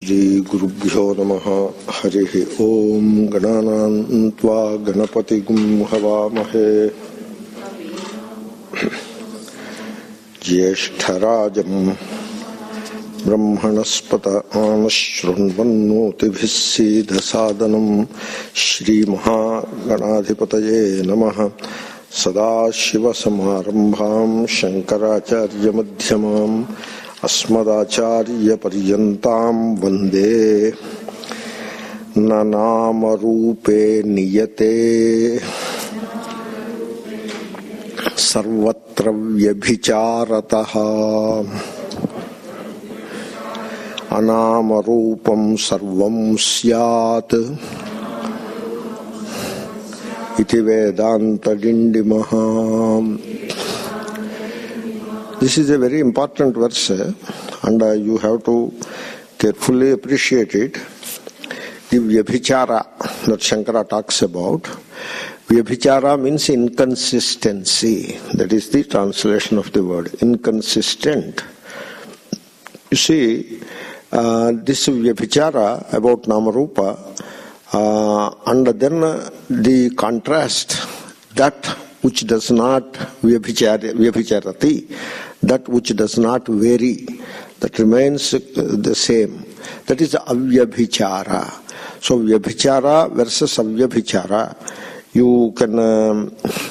श्रीगुरुभ्यो नमः। हरिः ओम। गणानां त्वा गणपतिगुं हवामहे ज्येष्ठराजं ब्रह्मणस्पत आनशृण्वन्नोतिभिः सीदसादनं श्रीमहागणाधिपतये नमः। सदाशिवसमारम्भां शङ्कराचार्यमध्यमाम् अस्मदाचार्यपर्यन्तां वन्दे। न नामरूपे नियते सर्वत्र व्यभिचारतः अनामरूपं सर्वं स्यात् इति वेदान्तडिण्डिमः। This is a very important verse and you have to carefully appreciate it. The Vyabhichara that Shankara talks about. Vyabhichara means inconsistency. That is the translation of the word, inconsistent. You see, this Vyabhichara about Namarupa and then the contrast, that which does not vyabhicharati, that which does not vary, that remains the same, that is avyabhichara. So vyabhichara versus avyabhichara, you can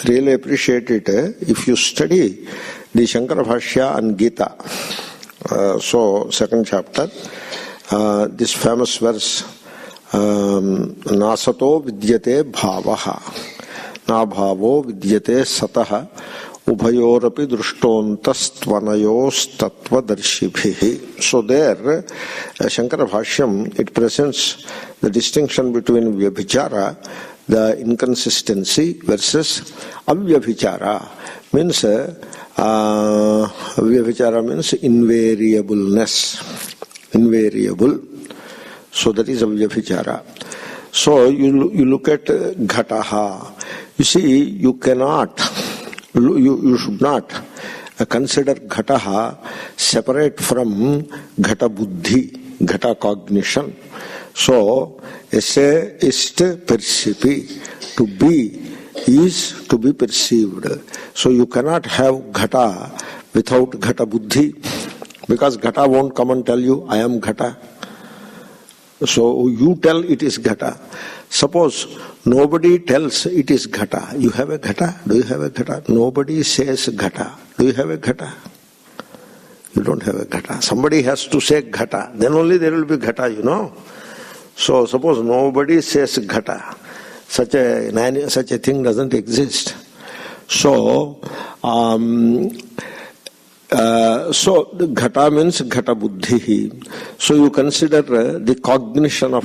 really appreciate it if you study the Shankara Bhashya and Gita. So second chapter, this famous verse, nasato vidyate bhavaha na bhavo vidyate sataha ubhayorapi drushtontastvanayos tattvadarshibhihi. So there, Shankara Bhashyam, it presents the distinction between vyabhichara, the inconsistency, versus avyabhichara. Means vyabhichara means invariableness, invariable. So that is avyabhichara. So you look at ghataha. You see, you cannot, you should not consider ghataha separate from ghata buddhi, ghata cognition. So, esse ist percipi, to be is to be perceived. So you cannot have ghata without ghata buddhi, because ghata won't come and tell you, I am ghata. So you tell it is ghata. Suppose nobody tells it is ghata. You have a ghata? Do you have a ghata? Nobody says ghata. Do you have a ghata? You don't have a ghata. Somebody has to say ghata. Then only there will be ghata, you know. So suppose nobody says ghata. Such a thing doesn't exist. So, the ghata means ghata buddhi. So you consider the cognition of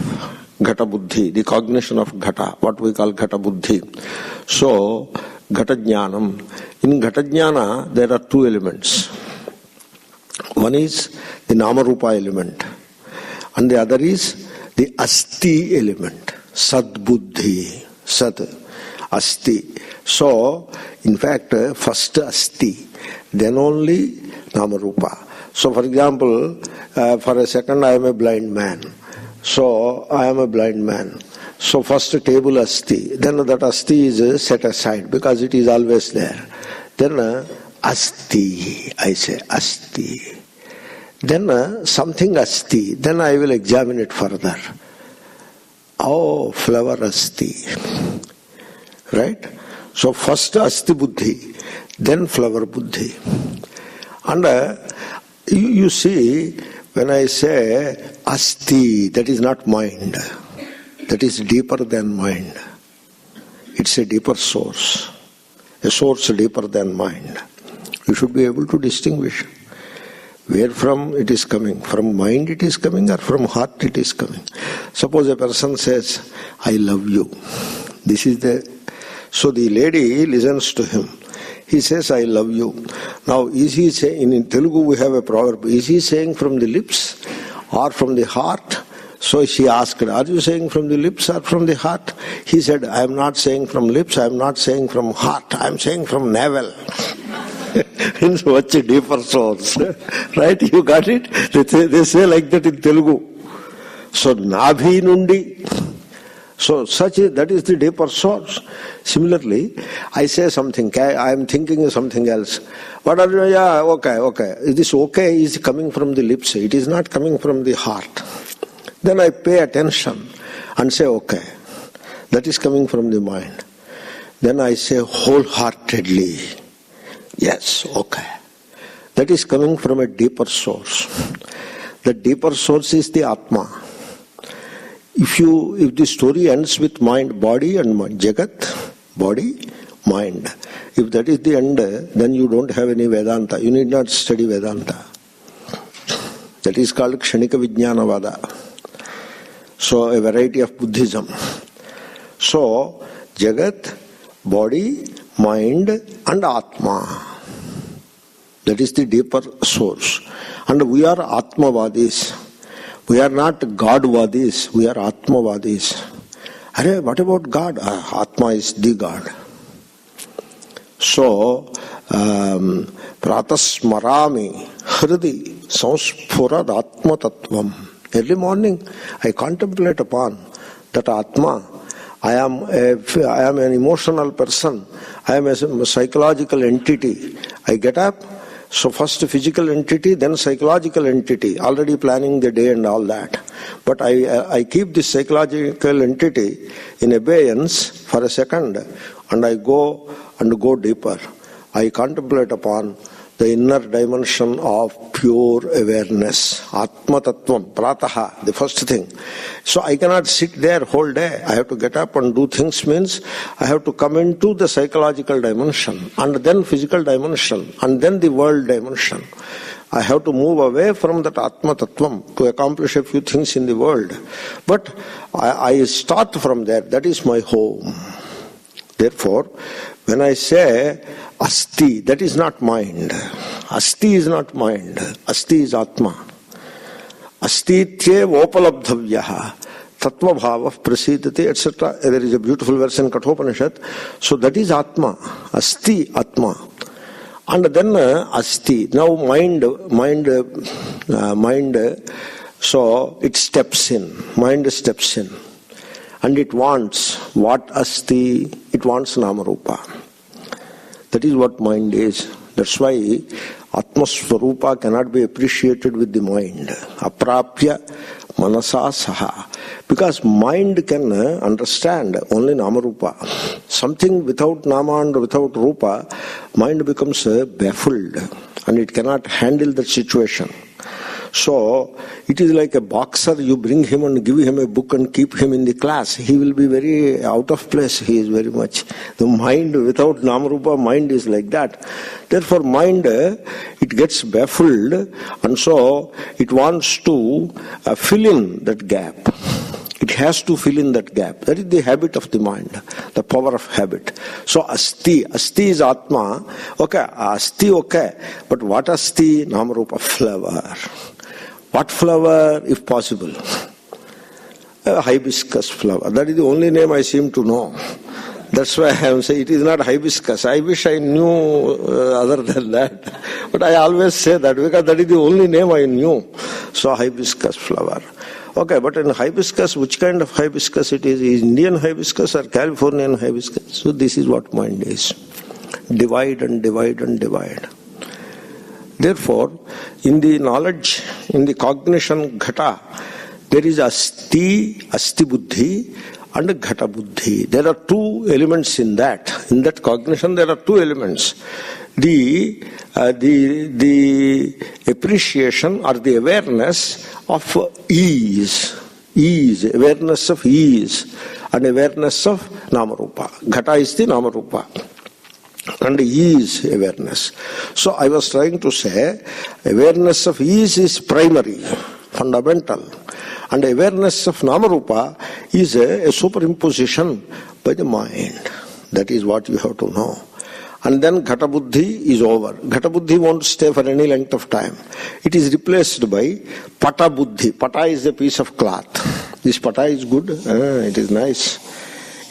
ghata buddhi, the cognition of ghata, what we call ghata buddhi. So, ghata jnanam. In ghata jnana, there are two elements. One is the namarupa element, and the other is the asti element, sad buddhi, sat, asti. So, in fact, first asti, then only namarupa. So, for example, for a second I am a blind man. So, I am a blind man. So, first table asti. Then that asti is set aside because it is always there. Then asti, I say asti. Then something asti. Then I will examine it further. Oh, flower asti. Right? So, first asti buddhi, then flower buddhi. And you see, when I say asti, that is not mind. That is deeper than mind. It's a deeper source. A source deeper than mind. You should be able to distinguish where from it is coming. From mind it is coming or from heart it is coming. Suppose a person says, I love you. So the lady listens to him. He says, I love you. Now, is he saying, in Telugu we have a proverb, is he saying from the lips or from the heart? So she asked, are you saying from the lips or from the heart? He said, I am not saying from lips, I am not saying from heart, I am saying from navel. Means much deeper source. Right? You got it? They say like that in Telugu. So Nabhi Nundi. So that is the deeper source. Similarly, I say something, I am thinking of something else. What are you? Yeah, okay. This okay is coming from the lips. It is not coming from the heart. Then I pay attention and say okay. That is coming from the mind. Then I say wholeheartedly, yes, okay. That is coming from a deeper source. The deeper source is the Atma. If the story ends with mind, body and mind, Jagat, body, mind. If that is the end, then you don't have any Vedanta. You need not study Vedanta. That is called Kshanika Vijnanavada. So a variety of Buddhism. So Jagat, body, mind and Atma. That is the deeper source. And we are Atmavadis. We are not Godvadis, we are Atmavadis. What about God? Atma is the God. So, Pratasmarami Hridi Samspurad Atma Tattvam. Early morning, I contemplate upon that Atma. I am an emotional person. I am a psychological entity. I get up. So first physical entity, then psychological entity, already planning the day and all that. But I keep this psychological entity in abeyance for a second and I go deeper. I contemplate upon the inner dimension of pure awareness, Atma Tattvam, Prataha, the first thing. So I cannot sit there whole day. I have to get up and do things, means I have to come into the psychological dimension and then physical dimension and then the world dimension. I have to move away from that Atma Tattvam to accomplish a few things in the world. But I start from there. That is my home. Therefore, when I say Asti, that is not mind. Asti is not mind. Asti is Atma. Astitye vopalabdhavyaha tattva bhava prasidati, etc. There is a beautiful verse in Kathopanishad. So that is Atma. Asti, Atma. And then Asti. Now mind, so it steps in. Mind steps in. And it wants what Asti? It wants Namarupa. That is what mind is. That's why Atmaswarupa cannot be appreciated with the mind. Aprapya manasa saha. Because mind can understand only Namarupa. Something without Nama and without Rupa, mind becomes baffled and it cannot handle that situation. So, it is like a boxer, you bring him and give him a book and keep him in the class. He will be very out of place, he is very much. The mind without Namarupa, mind is like that. Therefore, mind, it gets baffled and so it wants to fill in that gap. It has to fill in that gap. That is the habit of the mind, the power of habit. So Asti is Atma. Okay, Asti okay. But what Asti? Namarupa, flower. What flower, if possible? A hibiscus flower. That is the only name I seem to know. That's why I am saying it is not hibiscus. I wish I knew other than that. But I always say that because that is the only name I knew. So hibiscus flower. Okay, but in hibiscus, which kind of hibiscus it is? Is Indian hibiscus or Californian hibiscus? So this is what mind is. Divide and divide and divide. Therefore, in the knowledge, in the cognition ghata, there is asti buddhi and ghata buddhi. There are two elements in that. In that cognition, there are two elements. The appreciation or the awareness of ease, awareness of ease, and awareness of Namarupa. Ghata is the Namarupa. And ease awareness. So I was trying to say, awareness of ease is primary, fundamental. And awareness of Namarupa is a superimposition by the mind. That is what you have to know. And then Ghata Buddhi is over. Ghata Buddhi won't stay for any length of time. It is replaced by Pata Buddhi. Pata is a piece of cloth. This Pata is good. It is nice.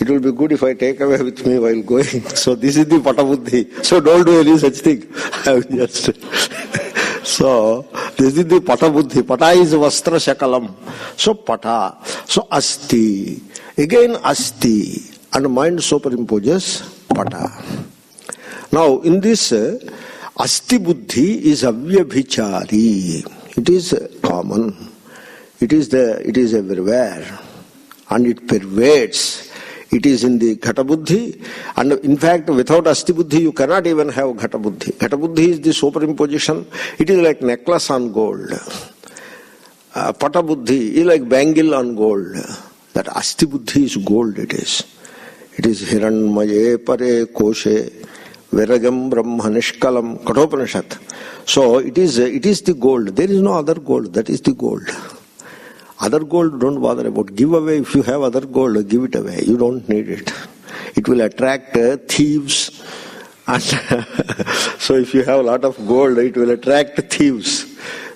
It will be good if I take away with me while going. So this is the Pata Buddhi. So don't do any such thing. I will just... So This is the pata buddhi. Pata is vastra shakalam. So pata. So asti. Again asti. And mind superimposes pata. Now in this asti buddhi is avyabhichari. It is common. It is everywhere. And it pervades. It is in the Ghata Buddhi, and in fact, without Asti Buddhi, you cannot even have Ghata Buddhi. Ghata Buddhi is the superimposition. It is like necklace on gold. Pata Buddhi is like bangle on gold. That Asti Buddhi is gold, it is. It is Hiranmaye Pare Koshe Viragam Brahma Nishkalam Kathopanishad. So it is the gold. There is no other gold. That is the gold. Other gold don't bother about. Give away. If you have other gold, give it away. You don't need it. It will attract thieves. And so if you have a lot of gold, it will attract thieves.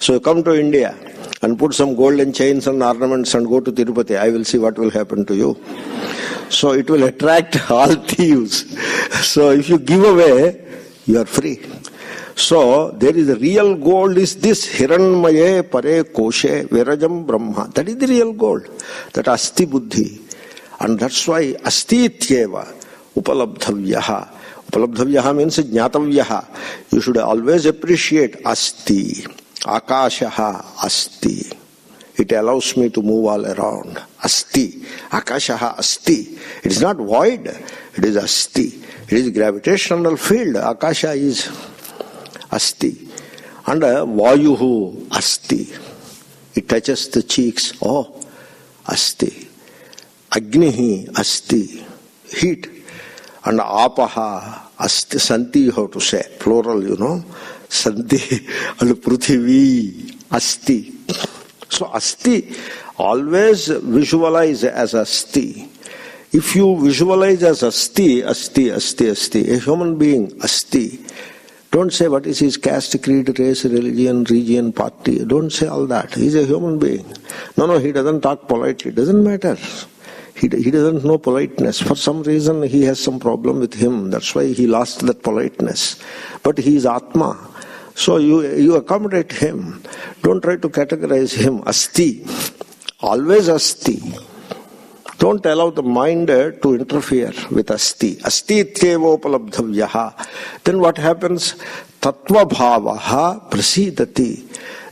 So come to India and put some golden chains and ornaments and go to Tirupati. I will see what will happen to you. So it will attract all thieves. So if you give away, you are free. So there is a real gold is this Hiranmaye Pare Koshe Virajam Brahma. That is the real gold. That Asti Buddhi. And that's why Asti Ityeva Upalabdhavyaha. Upalabdhavyaha means Jnatavyaha. You should always appreciate Asti. Akashaha Asti. It allows me to move all around. Asti. Akashaha Asti. It is not void. It is Asti. It is gravitational field. Akasha is Asti. And Vayuhu Asti. It touches the cheeks. Oh, Asti. Agnihi Asti. Heat. And Apaha Asti. Santi you have to say. Plural, you know. Santi. And Pruthivi Asti. So Asti, always visualize as Asti. If you visualize as Asti, a human being, Asti, don't say what is his caste, creed, race, religion, region, party. Don't say all that. He is a human being. No, he doesn't talk politely. Doesn't matter. He doesn't know politeness. For some reason, he has some problem with him. That's why he lost that politeness. But he is Atma. So you accommodate him. Don't try to categorize him. Asti. Always Asti. Don't allow the mind to interfere with Asti. Asti ityeva upalabdhavyaha. Then what happens? Tattva bhavaha prasidati.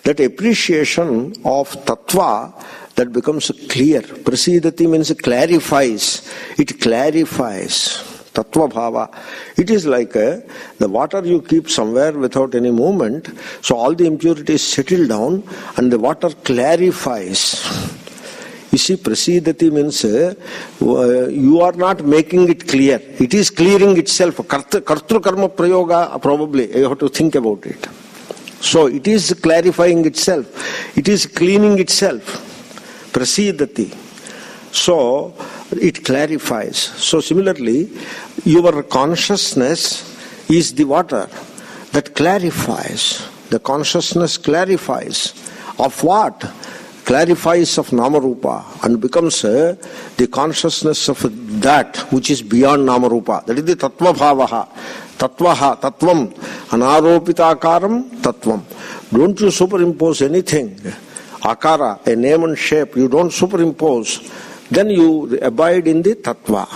That appreciation of tattva that becomes clear. Prasidati means clarifies. It clarifies. Tattva bhava. It is like the water you keep somewhere without any movement. So all the impurities settle down and the water clarifies. You see, prasidati means you are not making it clear. It is clearing itself. Kartru karma prayoga, probably. You have to think about it. So it is clarifying itself. It is cleaning itself. Prasidati. So it clarifies. So similarly, your consciousness is the water that clarifies. The consciousness clarifies. Of what? Clarifies of Namarupa and becomes the consciousness of that which is beyond Namarupa. That is the Tattva Bhavaha. Tattvaha, Tattvam. Anaropita Akaram, Tattvam. Don't you superimpose anything. Akara, a name and shape, you don't superimpose. Then you abide in the Tattva.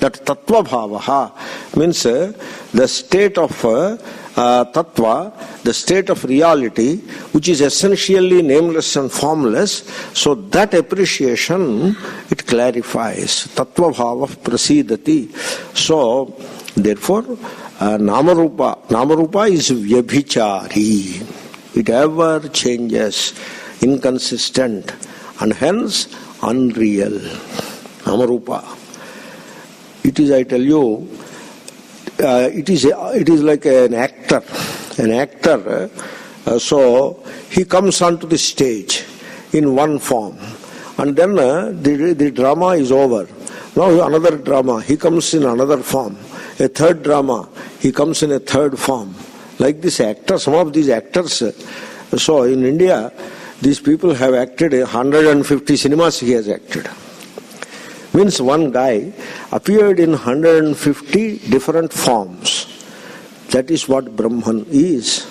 That Tattva Bhavaha means the state of Tattva, the state of reality, which is essentially nameless and formless. So that appreciation, it clarifies. Tattva Bhava prasidati. So, therefore, Namarupa is vyabhichari. It ever changes, inconsistent, and hence unreal. Namarupa. It is, I tell you, it is like an actor. An actor, so he comes onto the stage in one form, and then the drama is over. Now another drama, he comes in another form. A third drama, he comes in a third form. Like this actor, some of these actors. So in India, these people have acted 150 cinemas. He has acted. Means one guy appeared in 150 different forms. That is what Brahman is.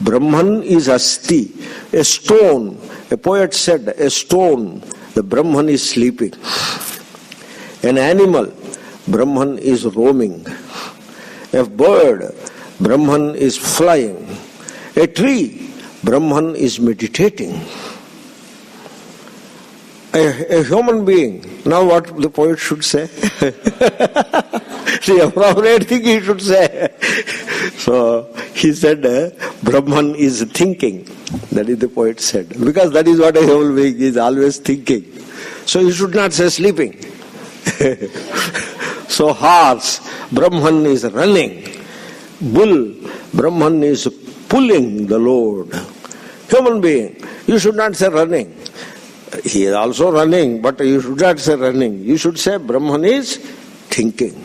Brahman is asti, a stone. A poet said, a stone, the Brahman is sleeping. An animal, Brahman is roaming. A bird, Brahman is flying. A tree, Brahman is meditating. A human being, now what the poet should say? The appropriate thing he should say. So he said, Brahman is thinking. That is the poet said. Because that is what a human being is, always thinking. So he should not say sleeping. So horse, Brahman is running. Bull, Brahman is pulling the load. Human being, you should not say running. He is also running, but you should not say running. You should say Brahman is thinking.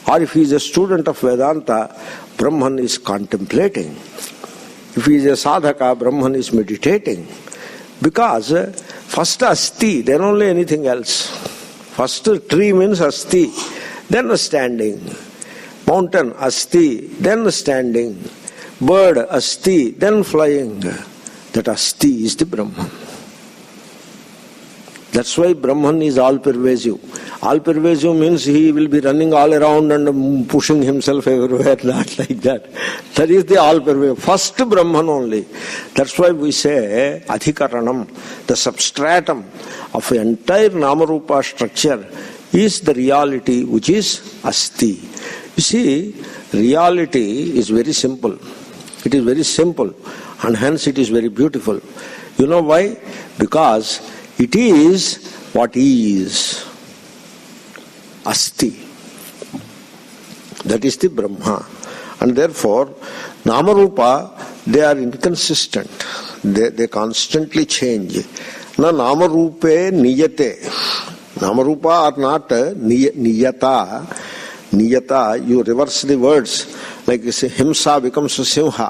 Or if he is a student of Vedanta, Brahman is contemplating. If he is a sadhaka, Brahman is meditating. Because first asti, then only anything else. First tree means asti, then standing. Mountain asti, then standing. Bird asti, then flying. That asti is the Brahman. That's why Brahman is all-pervasive. All-pervasive means he will be running all around and pushing himself everywhere, not like that. That is the all-pervasive. First Brahman only. That's why we say Adhikaranam, the substratum of the entire Namarupa structure is the reality which is Asti. You see, reality is very simple. It is very simple and hence it is very beautiful. You know why? Because it is what is. Asti. That is the Brahma. And therefore, Namarupa, they are inconsistent. They constantly change. Na Namarupe niyate. Namarupa are not niyata. Niyata, you reverse the words. Like you say, Himsa becomes Simha.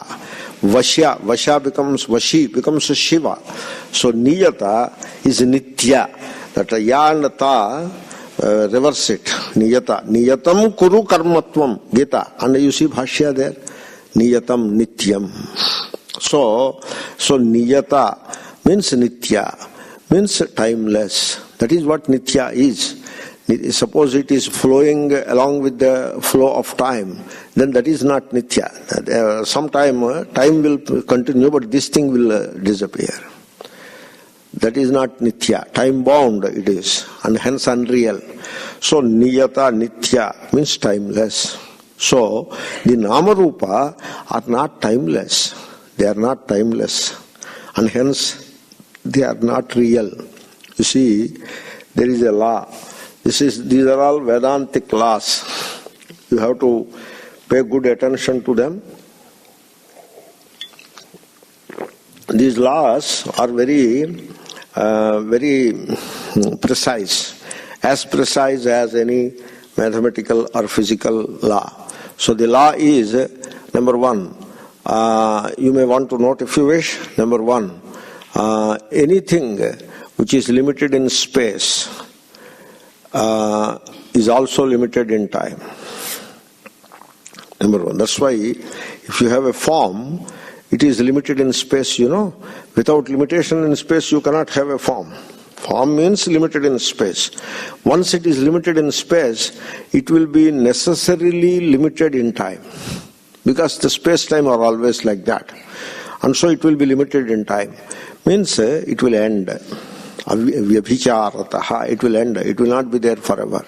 Vasha becomes Vashi, becomes Shiva. So Niyata is Nitya. That Ya and Ta, reverse it. Niyata. Niyatam kuru karmatvam. Gita. And you see Bhashya there. Niyatam nityam. So Niyata means Nitya. Means timeless. That is what Nitya is. Suppose it is flowing along with the flow of time, then that is not Nitya. Sometime time will continue, but this thing will disappear. That is not Nitya. Time bound it is, and hence unreal. So Niyata, Nitya means timeless. So the Namarupa are not timeless. They are not timeless. And hence they are not real. You see, there is a law. These are all Vedantic laws. You have to pay good attention to them. These laws are very precise, as precise as any mathematical or physical law. So the law is, number one, you may want to note if you wish, number one, anything which is limited in space is also limited in time. Number one. That's why if you have a form, it is limited in space, you know. Without limitation in space, you cannot have a form. Form means limited in space. Once it is limited in space, it will be necessarily limited in time. Because the space-time are always like that. And so it will be limited in time. Means it will end. Vyabhicharataha, it will end. It will not be there forever.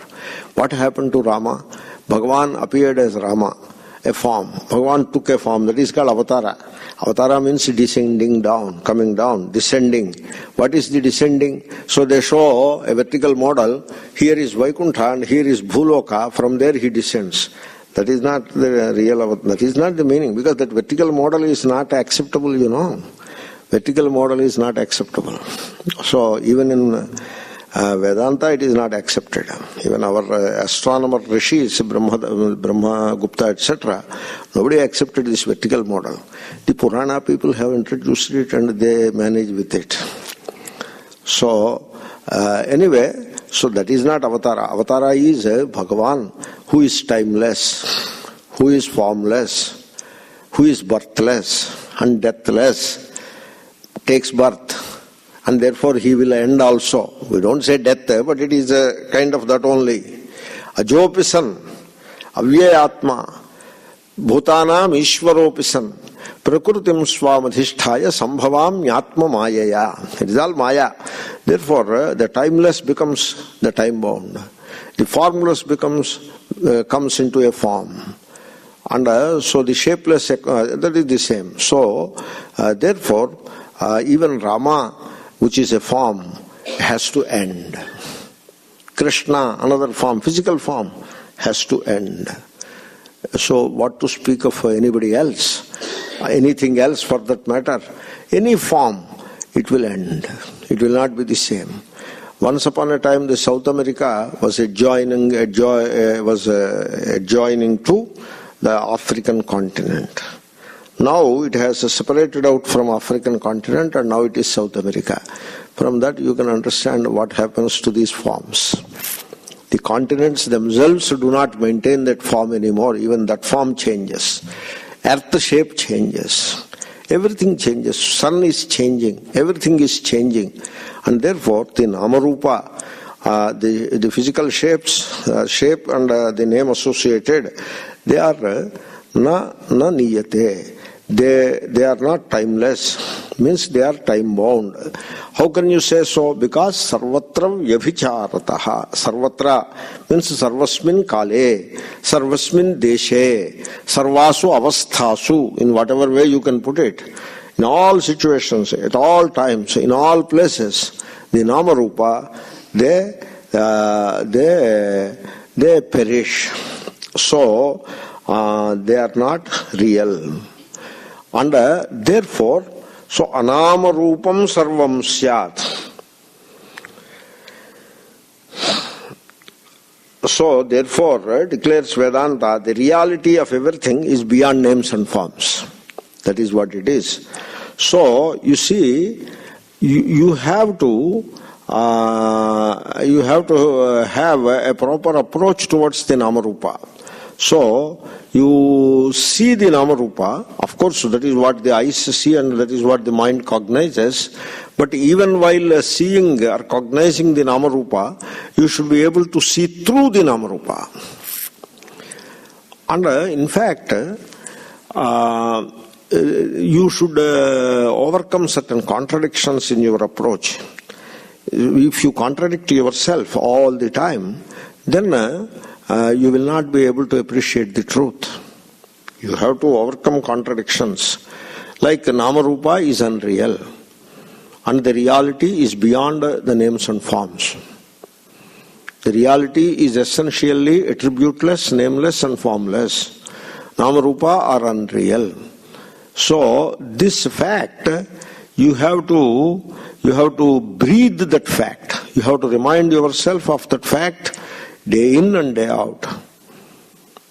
What happened to Rama? Bhagavan appeared as Rama, a form. Bhagavan took a form, that is called avatara. Avatara means descending down, coming down, descending. What is the descending? So they show a vertical model. Here is Vaikuntha and here is Bhuloka. From there he descends. That is not the real avatar. That is not the meaning, because that vertical model is not acceptable, you know. Vertical model is not acceptable. So even in Vedanta it is not accepted. Even our astronomer rishis, Brahma Gupta, etc., nobody accepted this vertical model. The Purana people have introduced it and they manage with it. So anyway, so that is not avatara. Avatara is Bhagavan, who is timeless, who is formless, who is birthless, and deathless, takes birth, and therefore he will end also. We don't say death, but it is a kind of that only. Ajopisan, avyayatma, bhutanam ishwaropisan, prakrutim swamadhisthaya sambhavam nyatma mayaya. It is all maya. Therefore, the timeless becomes the time bound. The formless comes into a form. And so the shapeless, that is the same. So, therefore, even Rama, which is a form, has to end. Krishna, another form, physical form, has to end. So what to speak of anybody else, anything else for that matter, any form, it will end. It will not be the same. Once upon a time, the South America was adjoining to the African continent. Now it has separated out from African continent, and now it is South America. From that you can understand what happens to these forms. The continents themselves do not maintain that form anymore. Even that form changes. Earth shape changes. Everything changes. Sun is changing. Everything is changing. And therefore the Namarupa, the physical shapes, shape and the name associated, they are na niyate. They are not timeless, means they are time bound. How can you say so? Because sarvatra vyabhicharataha. Sarvatra means sarvasmin kale, sarvasmin deshe, sarvasu avasthasu, in whatever way you can put it. In all situations, at all times, in all places, the Namarupa, they perish. So, they are not real. And therefore, so anama rupam sarvam syat. So therefore, declares Vedanta, the reality of everything is beyond names and forms. That is what it is. So you see, you have to have a proper approach towards the Namarupa. So, you see the Namarupa, of course that is what the eyes see and that is what the mind cognizes, but even while seeing or cognizing the Namarupa, you should be able to see through the Namarupa. And in fact, you should overcome certain contradictions in your approach. If you contradict yourself all the time, then you will not be able to appreciate the truth. You have to overcome contradictions. Like Namarupa is unreal, and the reality is beyond the names and forms. The reality is essentially attributeless, nameless and formless. Namarupa are unreal. So this fact, you have to breathe that fact. You have to remind yourself of that fact day in and day out.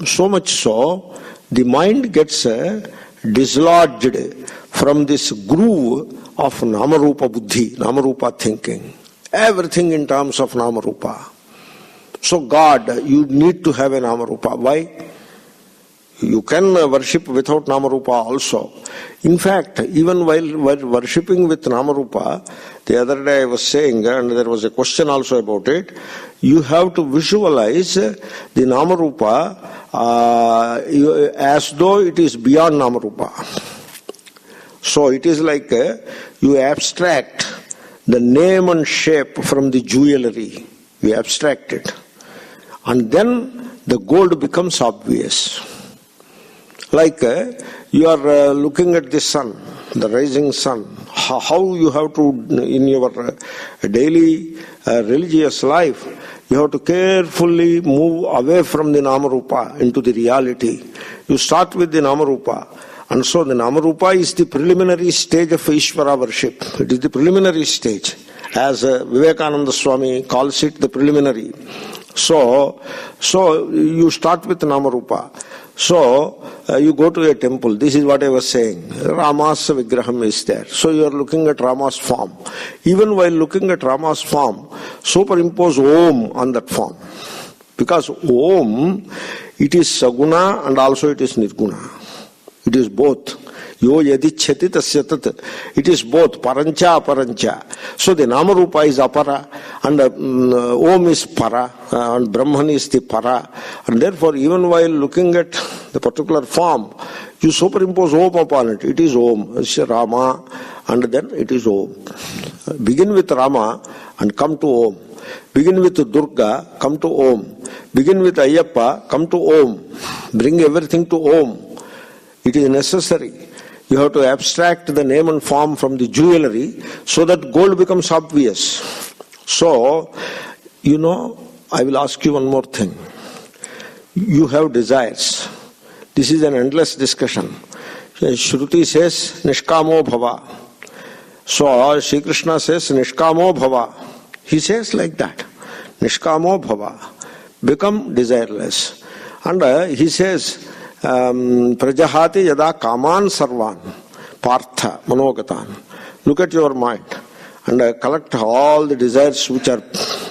So much so, the mind gets dislodged from this groove of Namarupa Buddhi, Namarupa thinking. Everything in terms of Namarupa. So God, you need to have a Namarupa. Why? You can worship without Namarupa also. In fact, even while worshipping with Namarupa, the other day I was saying, and there was a question also about it, you have to visualize the Namarupa as though it is beyond Namarupa. So it is like you abstract the name and shape from the jewelry. You abstract it. And then the gold becomes obvious. Like you are looking at the sun, the rising sun, how you have to, in your daily religious life, you have to carefully move away from the Namarupa into the reality. You start with the Namarupa. And so the Namarupa is the preliminary stage of Ishvara worship. It is the preliminary stage. As Vivekananda Swami calls it, the preliminary. So you start with Namarupa. So you go to a temple. This is what I was saying. Rama's Vigraham is there. So you are looking at Rama's form. Even while looking at Rama's form, superimpose Om on that form. Because Om, it is Saguna and also it is Nirguna. It is both. Yo yadichyati tasya tat. It is both parancha aparancha. So the nama rupa is apara, and Om is para, and Brahman is the para. And therefore, even while looking at the particular form, you superimpose Om upon it. It is Om. It's Rama, and then it is Om. Begin with Rama and come to Om. Begin with Durga, come to Om. Begin with Ayyappa, come to Om. Bring everything to Om. It is necessary. You have to abstract the name and form from the jewelry so that gold becomes obvious. So, I will ask you one more thing. You have desires. This is an endless discussion. Shruti says, Nishkamo Bhava. So, Shri Krishna says, Nishkamo Bhava. He says like that. Nishkamo Bhava. Become desireless. And he says, Prajahati yada kaman sarvan. Partha manogatan. Look at your mind and collect all the desires which are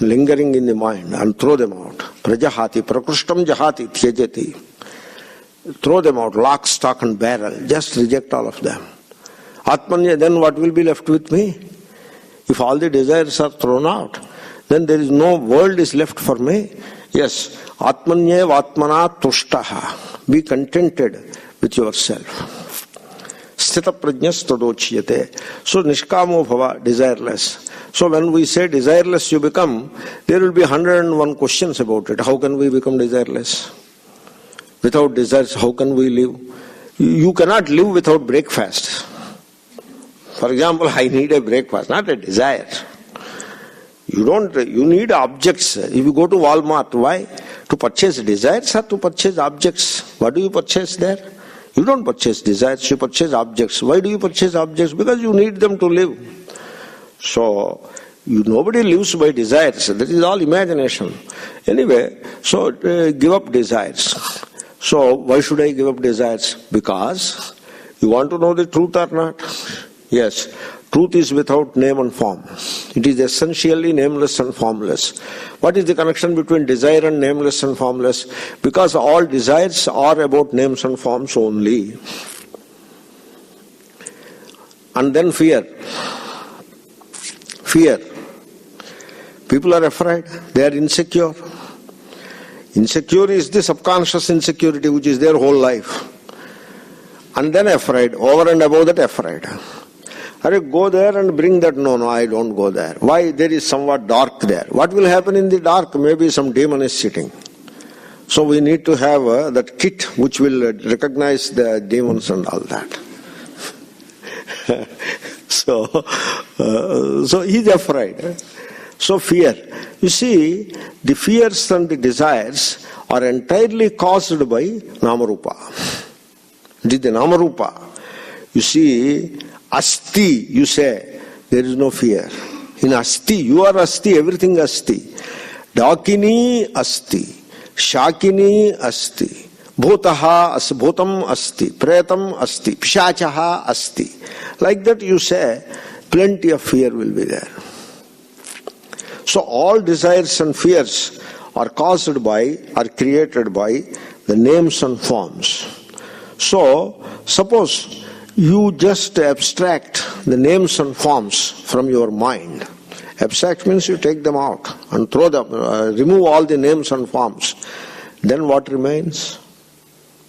lingering in the mind and throw them out. Prajahati, prakrishtam jahati, tyajati. Throw them out, lock, stock and barrel. Just reject all of them. Atmanya, then what will be left with me? If all the desires are thrown out, then there is no world is left for me. Yes, Atmanyev Atmana Tushtaha. Be contented with yourself. Sthita prajnas tadochyate. So Nishkamo Bhava, desireless. So when we say desireless you become, there will be 101 questions about it. How can we become desireless? Without desires, how can we live? You cannot live without breakfast. For example, I need a breakfast, not a desire. You need objects. If you go to Walmart, why? To purchase desires or to purchase objects? What do you purchase there? You don't purchase desires, you purchase objects. Why do you purchase objects? Because you need them to live. So, nobody lives by desires. That is all imagination. Anyway, so give up desires. So, why should I give up desires? Because you want to know the truth or not? Yes, truth is without name and form. It is essentially nameless and formless. What is the connection between desire and nameless and formless? Because all desires are about names and forms only. And then fear. Fear. People are afraid. They are insecure. Insecure is the subconscious insecurity which is their whole life. And then afraid. Over and above that afraid. Go there and bring that. No, I don't go there. Why? There is somewhat dark there. What will happen in the dark? Maybe some demon is sitting. So we need to have that kit which will recognize the demons and all that. So he's afraid. So fear. You see, the fears and the desires are entirely caused by Namarupa. It is the Namarupa. You see, Asti, you say, there is no fear. In Asti, you are Asti, everything Asti. Dakini Asti, Shakini Asti, Bhutaha Bhutam Asti, Pretam Asti, Pishachaha Asti. Like that you say, plenty of fear will be there. So all desires and fears are caused by, are created by the names and forms. So, suppose you just abstract the names and forms from your mind. Abstract means you take them out and throw them, remove all the names and forms. Then what remains?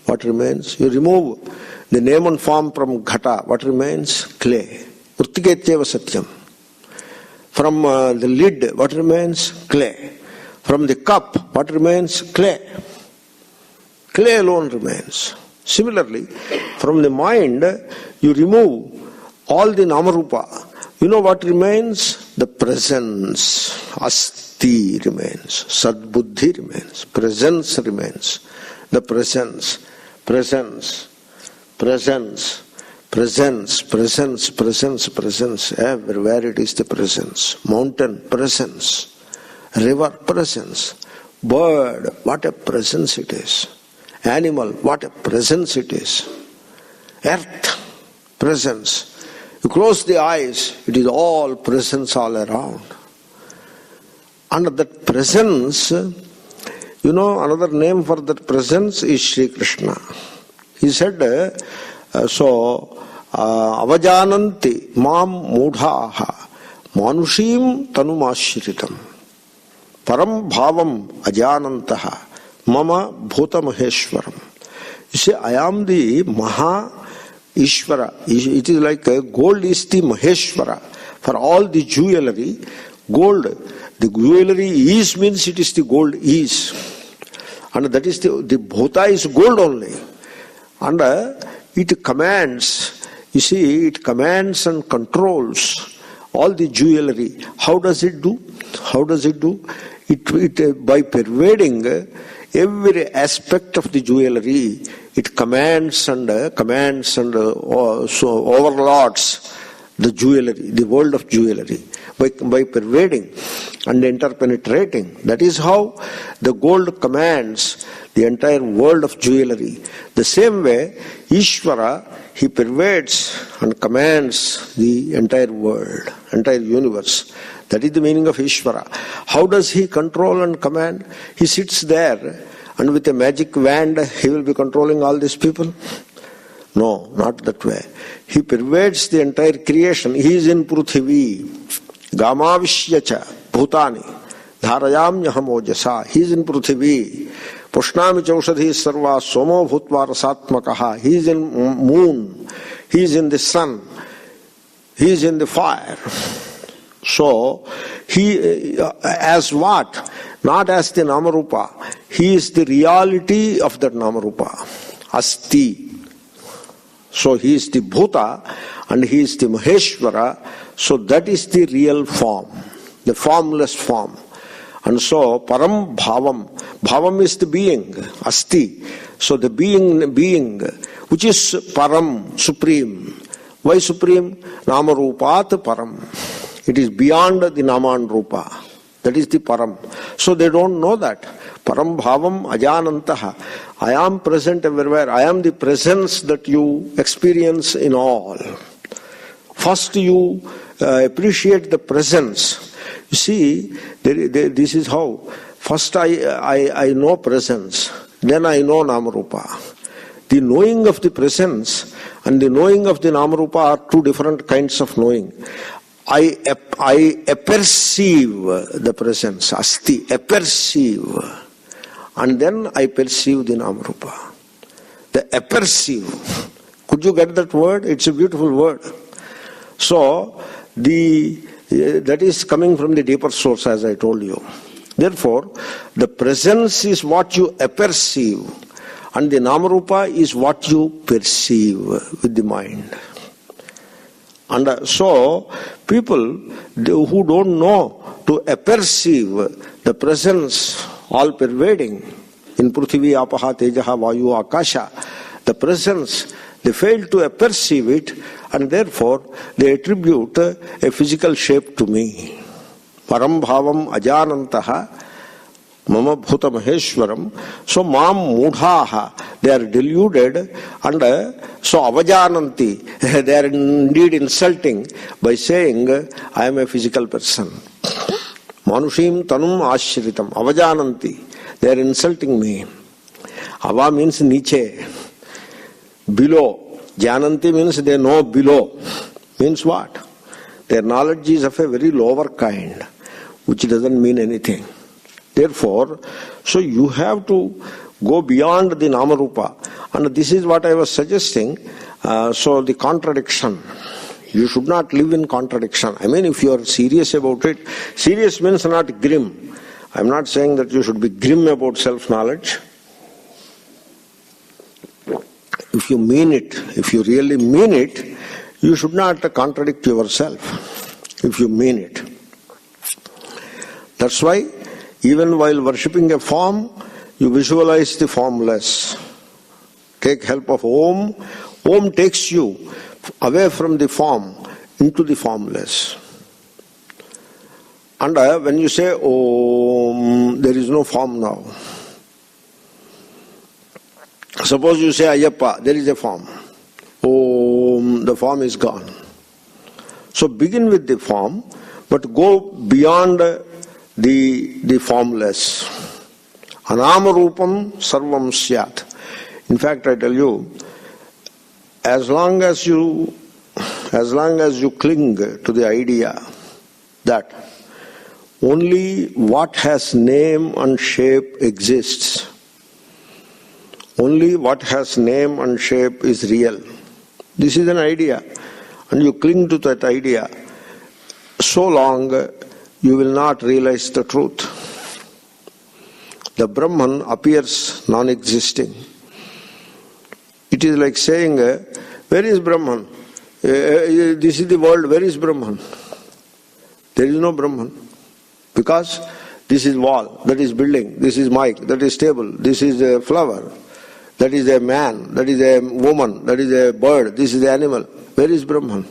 What remains? You remove the name and form from ghata. What remains? Clay. Urtiketyeva satyam. From the lid, what remains? Clay. From the cup, what remains? Clay. Clay alone remains. Similarly, from the mind, you remove all the namarupa. You know what remains? The presence. Asti remains. Sadbuddhi remains. Presence remains. The presence. Presence. Presence. Presence. Presence. Presence. Presence. Everywhere it is the presence. Mountain, presence. River, presence. Bird, what a presence it is. Animal, what a presence it is. Earth, presence. You close the eyes, it is all presence all around. And that presence, another name for that presence is Sri Krishna. He said, avajananti mam mudhaha manushim tanumashritam param bhavam ajanantaha mama bhuta maheshwaram. You see, I am the Maha Ishvara. It is like gold is the Maheshwara. For all the jewelry, gold, the jewelry is means it is the gold is. And that is the bhuta is gold only. And it commands, you see, it commands and controls all the jewelry. How does it do? How does it do? It by pervading every aspect of the jewelry, it commands and so overlords the jewelry, the world of jewelry, by pervading and interpenetrating. That is how the gold commands the entire world of jewelry. The same way, Ishvara, he pervades and commands the entire world, entire universe. That is the meaning of Ishvara. How does he control and command? He sits there and with a magic wand he will be controlling all these people? No, not that way. He pervades the entire creation. He is in Pruthivi, Gamavishyacha, Bhutani, Dharayamyaham ojasa. He is in Pruthivi. Pushnami chaushadhi sarva somo bhutva rasatmakaha. He is in moon. He is in the sun. He is in the fire. So, he, as what? Not as the Namarupa. He is the reality of that Namarupa. Asti. So, he is the Bhuta and he is the Maheshwara. So, that is the real form. The formless form. And so, Param Bhavam. Bhavam is the being. Asti. So, the being, which is Param, supreme. Why supreme? Namarupat Param. It is beyond the Nama and Rupa. That is the Param. So they don't know that. Param Bhavam Ajanantaha. I am present everywhere. I am the presence that you experience in all. First you appreciate the presence. You see, this is how. First I know presence. Then I know Namarupa. The knowing of the presence and the knowing of the Namarupa are two different kinds of knowing. I apperceive the presence, asti, apperceive. And then I perceive the Namarupa. The apperceive. Could you get that word? It's a beautiful word. So, that is coming from the deeper source, as I told you. Therefore, the presence is what you apperceive, and the Namarupa is what you perceive with the mind. And so, people who don't know to apperceive the presence all pervading in Prithvi, Apaha, Tejaha, Vayu, Akasha, the presence, they fail to apperceive it, and therefore they attribute a physical shape to me. Param Bhavam Ajanantaha Mama Bhuta Maheshwaram. So Mam Mudhaha, they are deluded, and so Avajananti, they are indeed insulting by saying, I am a physical person. Manushim Tanum Ashritam, Avajananti, they are insulting me. Ava means Niche, below. Jananti means they know below. Means what? Their knowledge is of a very lower kind, which doesn't mean anything. Therefore, so you have to go beyond the Namarupa. And this is what I was suggesting. So the contradiction. You should not live in contradiction. I mean, if you are serious about it, serious means not grim. I am not saying that you should be grim about self-knowledge. If you mean it, if you really mean it, you should not contradict yourself. If you mean it. That's why even while worshipping a form, you visualize the formless. Take help of Om. Om takes you away from the form into the formless. And when you say Om, there is no form now. Suppose you say Ayyappa, there is a form. Om, the form is gone. So begin with the form, but go beyond the formless. Anama Rupam Sarvam Syat. In fact, I tell you, as long as you cling to the idea that only what has name and shape exists, only what has name and shape is real. This is an idea, and you cling to that idea, so long you will not realize the truth. The Brahman appears non-existing. It is like saying, where is Brahman? This is the world, where is Brahman? There is no Brahman. Because this is wall, that is building, this is mic, that is table, this is a flower, that is a man, that is a woman, that is a bird, this is the animal. Where is Brahman?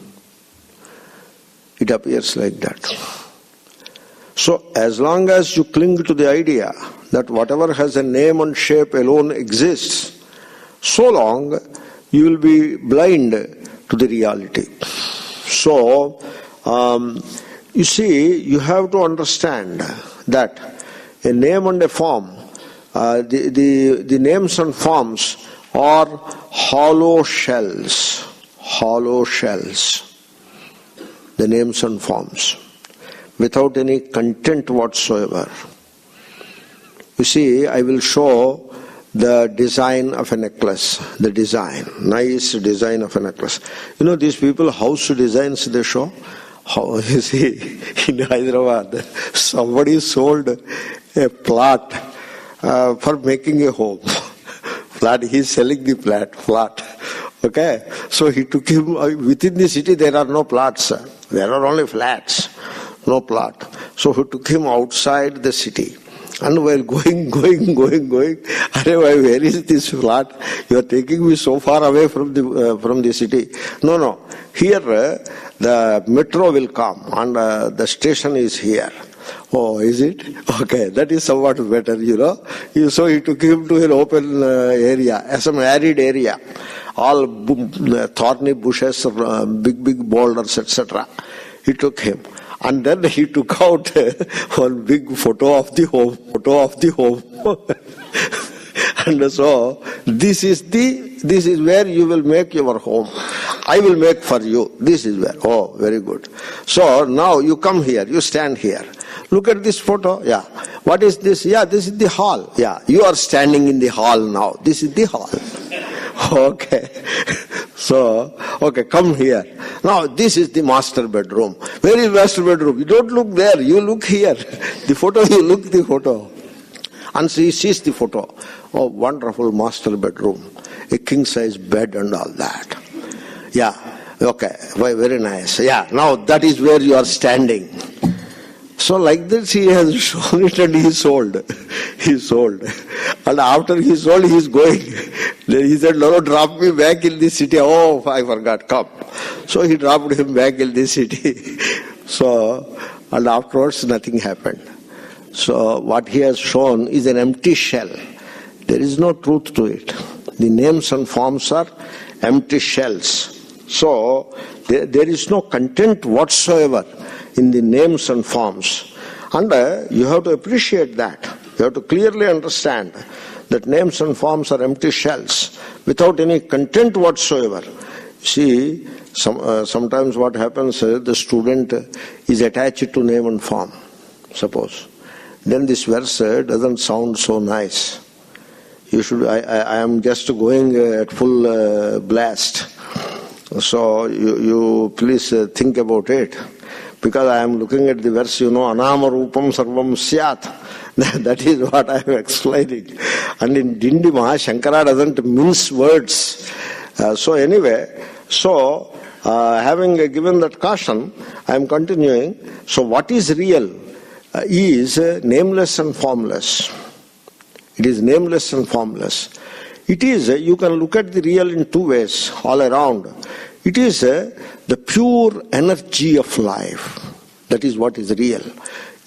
It appears like that. So as long as you cling to the idea that whatever has a name and shape alone exists, so long you will be blind to the reality. So, you see, you have to understand that a name and a form, the names and forms are hollow shells. Hollow shells. The names and forms, without any content whatsoever. You see, I will show the design of a necklace. The design, nice design of a necklace. You know, these people, house designs they show. How, you see, in Hyderabad, somebody sold a plot for making a home. Flat, he is selling the flat. Okay, so he took him, within the city there are no plots, there are only flats, no plot. So he took him outside the city. And while going, where is this flat? You are taking me so far away from the city. No. Here the metro will come and the station is here. Oh, is it? Okay, that is somewhat better, you know. So he took him to an open area, some arid area. All thorny bushes, big boulders, etc. He took him. And then he took out one big photo of the home. And so, this is where you will make your home. I will make for you. This is where. Oh, very good. So, now you come here, you stand here. Look at this photo. Yeah. What is this? Yeah, this is the hall. Yeah. You are standing in the hall now. This is the hall. Okay. So, okay, come here. Now, this is the master bedroom. Where is master bedroom? You don't look there, you look here. The photo, you look the photo. And so he sees the photo. Oh, wonderful master bedroom. A king-size bed and all that. Yeah, okay, very nice. Yeah, now that is where you are standing. So like this he has shown it and he sold. And after he sold, he is going. Then he said, no, drop me back in the city. Oh, I forgot, come. So he dropped him back in the city. So, and afterwards nothing happened. So what he has shown is an empty shell. There is no truth to it. The names and forms are empty shells. So there is no content whatsoever in the names and forms. And you have to appreciate that. You have to clearly understand that names and forms are empty shells without any content whatsoever. See, sometimes what happens, the student is attached to name and form, suppose. Then this verse doesn't sound so nice. I am just going at full blast. So you please think about it. Because I am looking at the verse, anama rupam sarvam syat. That is what I am explaining. And in Dindima, Shankara doesn't mince words. So anyway, having given that caution, I am continuing. So what is real is nameless and formless. It is nameless and formless. It is, you can look at the real in two ways, all around. It is the pure energy of life. That is what is real.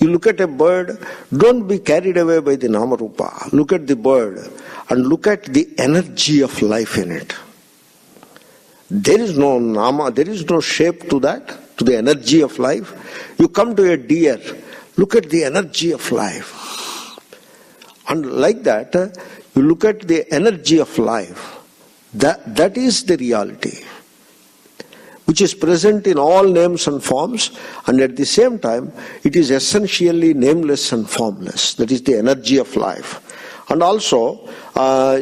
You look at a bird, don't be carried away by the Namarupa. Look at the bird and look at the energy of life in it. There is no Nama, there is no shape to that, to the energy of life. You come to a deer, look at the energy of life. And like that, you look at the energy of life. That is the reality, which is present in all names and forms, and at the same time, it is essentially nameless and formless. That is the energy of life. And also,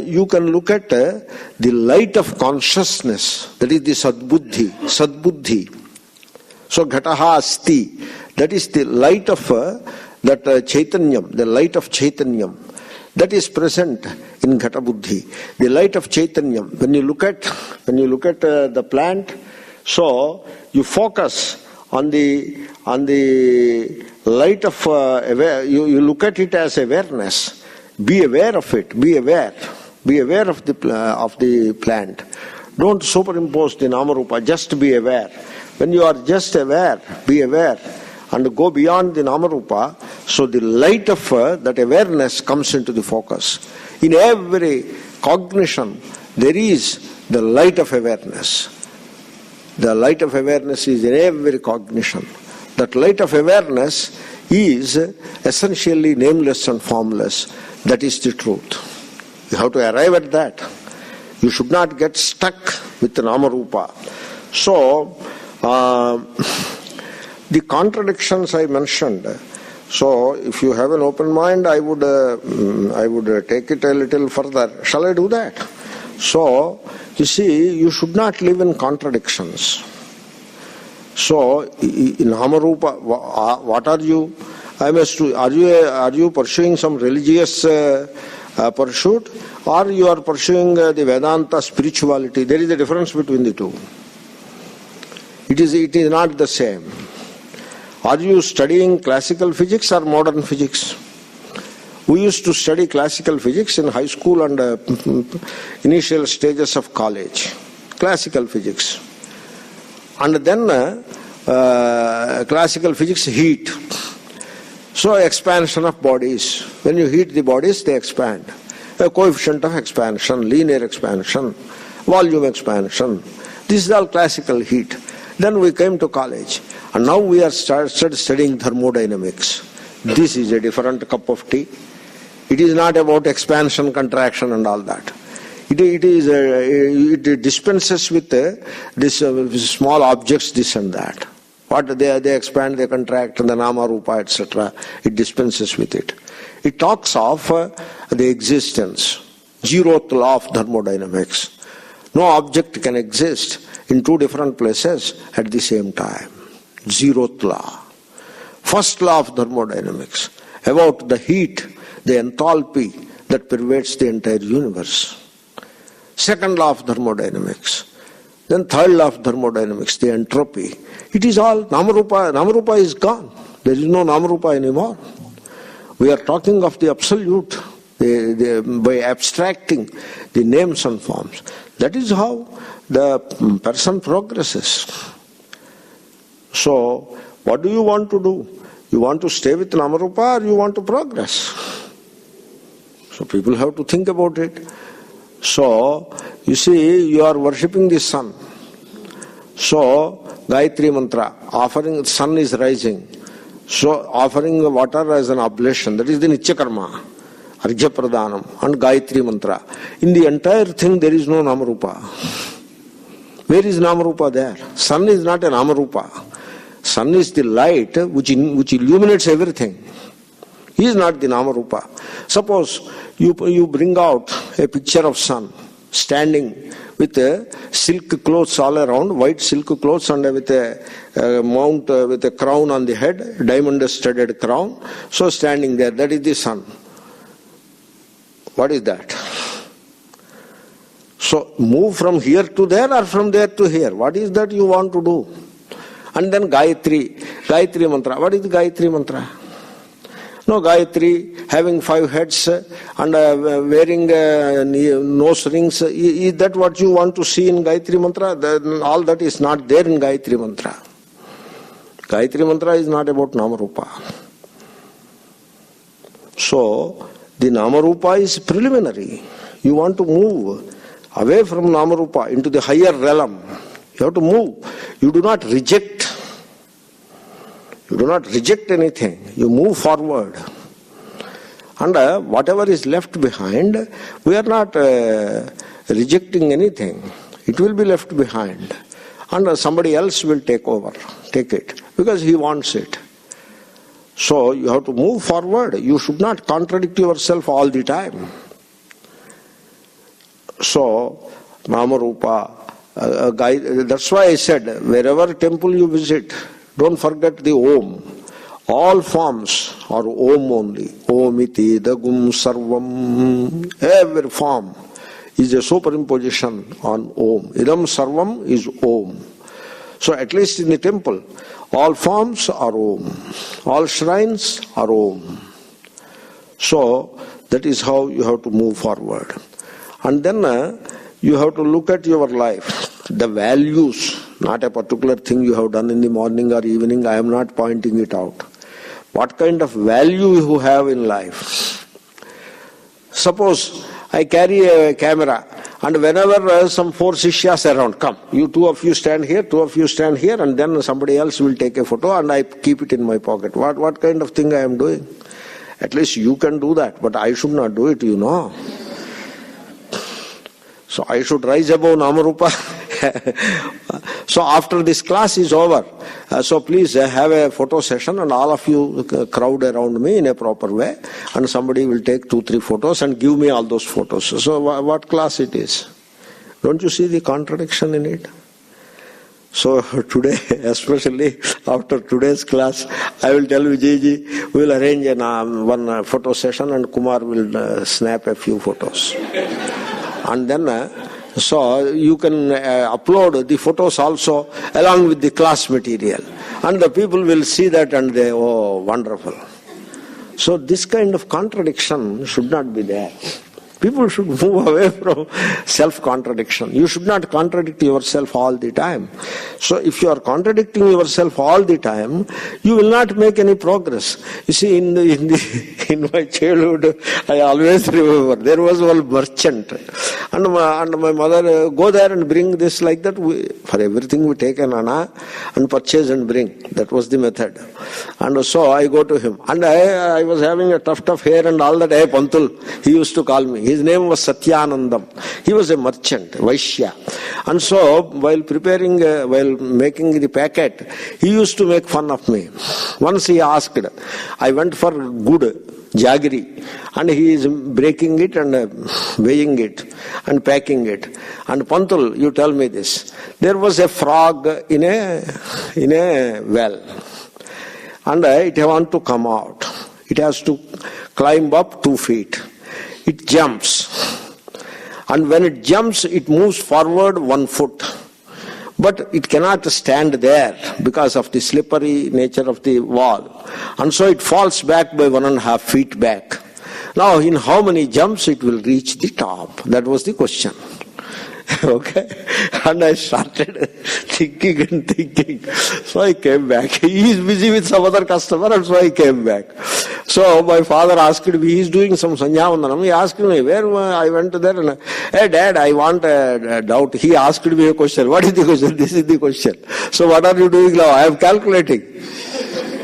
you can look at the light of consciousness, that is the sadbuddhi. So, ghataha asti, that is the light of that chaitanyam, the light of chaitanyam, that is present in ghata buddhi. The light of chaitanyam, when you look at the plant, so you focus on the light of you look at it as awareness. Be aware of it. Be aware of the plant. Don't superimpose the namarupa. Just be aware. When you are just aware, be aware, and go beyond the namarupa. So the light of that awareness comes into the focus. In every cognition, there is the light of awareness. The light of awareness is in every cognition. That light of awareness is essentially nameless and formless. That is the truth. You have to arrive at that. You should not get stuck with the Namarupa. So, the contradictions I mentioned, so if you have an open mind, I would take it a little further. Shall I do that? So, you see, you should not live in contradictions. So, in Namarupa, what are you? Are you pursuing some religious pursuit, or you are pursuing the Vedanta spirituality? There is a difference between the two. It is not the same. Are you studying classical physics or modern physics? We used to study classical physics in high school and initial stages of college. Classical physics. And then classical physics heat. So expansion of bodies. When you heat the bodies, they expand. A coefficient of expansion, linear expansion, volume expansion. This is all classical heat. Then we came to college. And now we are started studying thermodynamics. This is a different cup of tea. It is not about expansion, contraction and all that. It dispenses with this small objects, this and that. What they expand, they contract, and the nama, rupa, etc. It dispenses with it. It talks of the existence, zeroth law of thermodynamics. No object can exist in two different places at the same time. Zeroth law. First law of thermodynamics, about the heat, the enthalpy that pervades the entire universe. Second law of thermodynamics. Then third law of thermodynamics, the entropy. It is all Namarupa. Namarupa is gone. There is no Namarupa anymore. We are talking of the absolute by abstracting the names and forms. That is how the person progresses. So, what do you want to do? You want to stay with Namarupa or you want to progress? So people have to think about it. So, you see, you are worshipping the sun. So, Gayatri Mantra, offering, sun is rising. So, offering water as an oblation, that is the Nitya Karma, Arjya Pradhanam, and Gayatri Mantra. In the entire thing, there is no Namarupa. Where is Namarupa there? Sun is not a Namarupa. Sun is the light which illuminates everything. He is not the Namarupa. Suppose you bring out a picture of sun standing with silk clothes all around, white silk clothes, and with a mount with a crown on the head, diamond-studded crown. So standing there, that is the sun. What is that? So move from here to there or from there to here. What is that you want to do? And then Gayatri Mantra. What is Gayatri Mantra? No, Gayatri, having 5 heads and wearing nose rings, is that what you want to see in Gayatri Mantra? All that is not there in Gayatri Mantra. Gayatri Mantra is not about Namarupa. So, the Namarupa is preliminary. You want to move away from Namarupa into the higher realm. You have to move. You do not reject. You do not reject anything. You move forward. And whatever is left behind, we are not rejecting anything, it will be left behind. And somebody else will take it, because he wants it. So you have to move forward. You should not contradict yourself all the time. So, Namarupa, that's why I said, wherever temple you visit, don't forget the Om. All forms are Om only. Omiti, Dagum, Sarvam. Every form is a superimposition on Om. Idam Sarvam is Om. So at least in the temple, all forms are Om. All shrines are Om. So that is how you have to move forward. And then you have to look at your life, the values, not a particular thing you have done in the morning or evening. I am not pointing it out. What kind of value you have in life? Suppose I carry a camera, and whenever some 4 sishyas around, come, you 2 of you stand here, 2 of you stand here, and then somebody else will take a photo and I keep it in my pocket. What kind of thing I am doing? At least you can do that, but I should not do it, you know. So I should rise above Namarupa. So after this class is over, so please have a photo session and all of you crowd around me in a proper way, and somebody will take 2-3 photos and give me all those photos. So what class it is? Don't you see the contradiction in it? So today, especially after today's class, I will tell Vijayji, we will arrange one photo session and Kumar will snap a few photos. And then so you can upload the photos also along with the class material. And the people will see that and they, oh, wonderful. So this kind of contradiction should not be there. People should move away from self-contradiction. You should not contradict yourself all the time. So if you are contradicting yourself all the time, you will not make any progress. You see, in my childhood, I always remember, there was one merchant. And my mother, go there and bring this like that. For everything we take an anna and purchase and bring. That was the method. And so I go to him. And I was having a tuft of hair and all that. Hey, Pantul, he used to call me. His name was Satyanandam. He was a merchant, Vaishya. And so, while making the packet, he used to make fun of me. Once he asked, I went for good jaggery, and he is breaking it and weighing it and packing it. And Pantul, you tell me this. There was a frog in a well, and it wants to come out. It has to climb up 2 feet. It jumps, and when it jumps, it moves forward 1 foot. But it cannot stand there because of the slippery nature of the wall. And so it falls back by 1.5 feet back. Now, in how many jumps it will reach the top? That was the question. Okay? And I started thinking. So I came back. He is busy with some other customer, and so I came back. So my father asked me, he is doing some Sandhyavandanam. He asked me, where I went there, and hey Dad, I want a doubt. He asked me a question. What is the question? This is the question. So what are you doing now? I am calculating.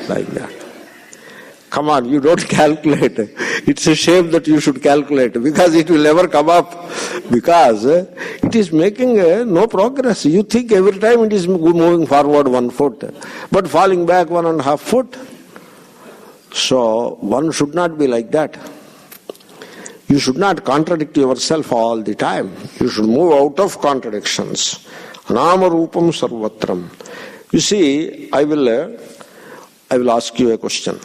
Like that. Come on, you don't calculate. It's a shame that you should calculate, because it will never come up. Because it is making no progress. You think every time it is moving forward 1 foot, but falling back 1.5 foot. So one should not be like that. You should not contradict yourself all the time. You should move out of contradictions. Nama rupam sarvatram. You see, I will ask you a question.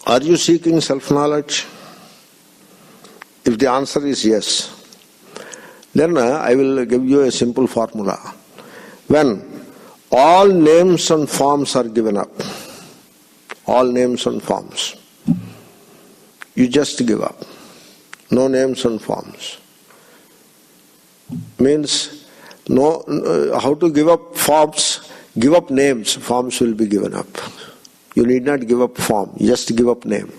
Are you seeking self-knowledge? If the answer is yes, then I will give you a simple formula. When all names and forms are given up, all names and forms, you just give up. No names and forms. Means, how to give up forms? Give up names, forms will be given up. You need not give up form, just give up name.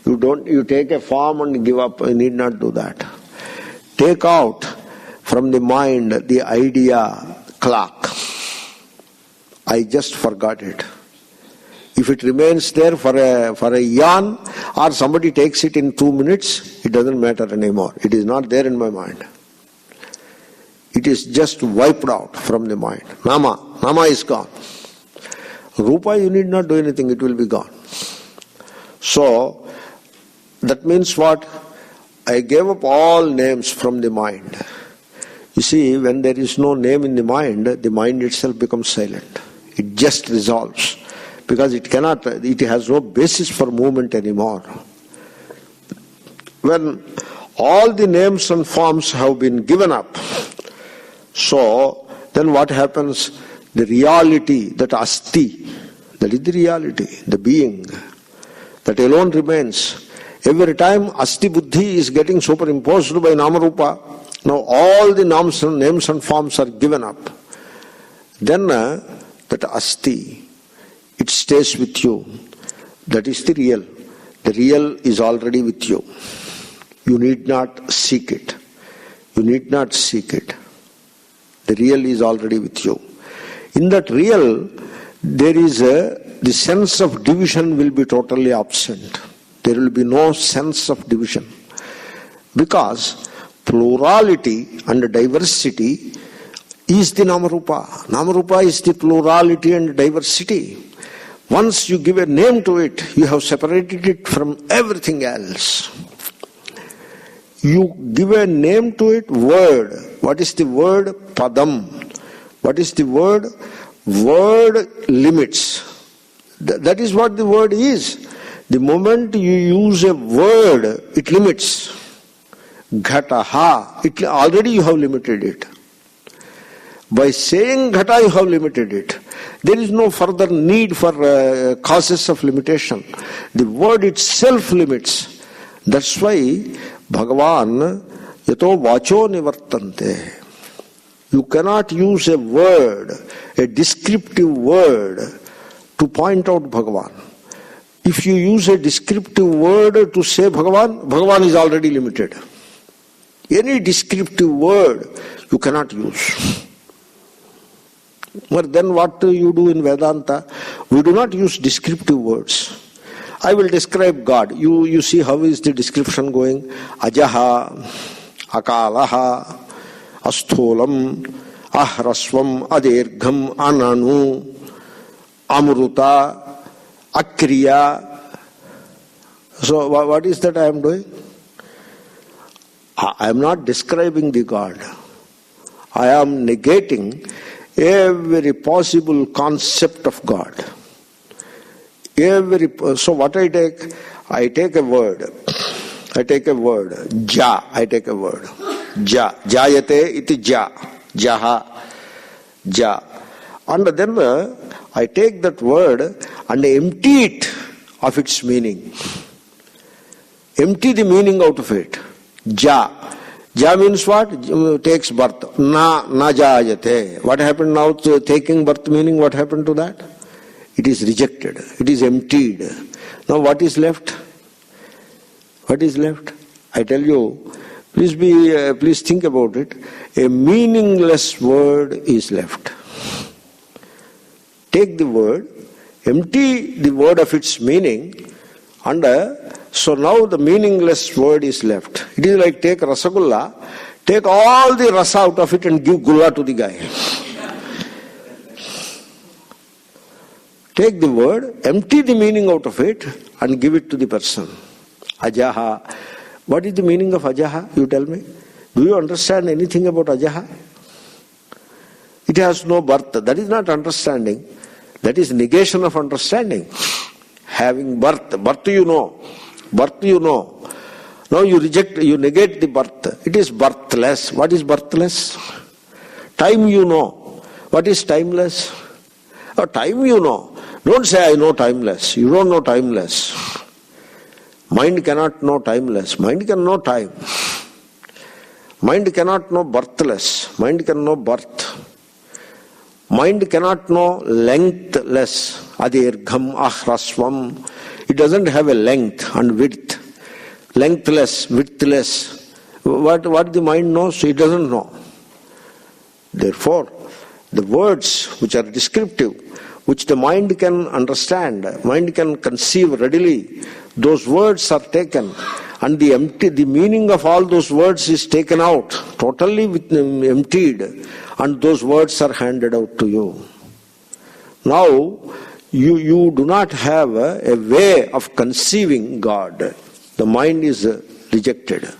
You take a form and give up, you need not do that. Take out from the mind the idea clock. I just forgot it. If it remains there for a yarn, or somebody takes it in 2 minutes, it doesn't matter anymore. It is not there in my mind. It is just wiped out from the mind. Nama is gone. Rupa, you need not do anything, it will be gone. So, that means what? I gave up all names from the mind. You see, when there is no name in the mind itself becomes silent. It just resolves. Because it has no basis for movement anymore. When all the names and forms have been given up, so then what happens? The reality, that asti, that is the reality, the being, that alone remains. Every time asti buddhi is getting superimposed by namarupa, now all the names and forms are given up. Then that asti, it stays with you. That is the real. The real is already with you. You need not seek it. You need not seek it. The real is already with you. In that real, there is the sense of division will be totally absent. There will be no sense of division. Because plurality and diversity is the Namarupa. Namarupa is the plurality and diversity. Once you give a name to it, you have separated it from everything else. You give a name to it, word. What is the word? Padam. What is the word? Word limits. That is what the word is. The moment you use a word, it limits. Ghataha. Already you have limited it. By saying ghata, you have limited it. There is no further need for causes of limitation. The word itself limits. That's why Bhagavan yato vacho nivartante. You cannot use a word, a descriptive word, to point out Bhagavan. If you use a descriptive word to say Bhagavan, Bhagavan is already limited. Any descriptive word you cannot use. But then what do you do in Vedanta? We do not use descriptive words. I will describe God. You see how is the description going? Ajaha, akalaha, astholam, ahrasvam, adirgham, ananu, amruta, akriya. So what is that I am doing? I am not describing the God. I am negating every possible concept of God. So what I take? I take a word. Ja. I take a word. Ja. Jayate iti ja. Jaha. Ja. And then I take that word and empty it of its meaning. Empty the meaning out of it. Ja. Ja means what? Takes birth. Na jayate. What happened now to taking birth meaning? What happened to that? It is rejected. It is emptied. Now what is left? What is left? I tell you, please think about it. A meaningless word is left. Take the word, empty the word of its meaning, and so now the meaningless word is left. It is like take rasagulla, take all the rasa out of it and give gulla to the guy. Take the word, empty the meaning out of it and give it to the person. Ajaha. What is the meaning of ajaha? You tell me. Do you understand anything about ajaha? It has no birth. That is not understanding. That is negation of understanding. Having birth. Birth you know. Birth you know. Now you negate the birth. It is birthless. What is birthless? Time you know. What is timeless? Time you know. Don't say I know timeless. You don't know timeless. Mind cannot know timeless. Mind can know time. Mind cannot know birthless. Mind can know birth. Mind cannot know lengthless. Adirgham, ahrasvam. It doesn't have a length and width. Lengthless, widthless. What the mind knows, it doesn't know. Therefore, the words which are descriptive, which the mind can understand, mind can conceive readily, those words are taken and the meaning of all those words is taken out, totally emptied, and those words are handed out to you. Now, you do not have a way of conceiving God. The mind is rejected,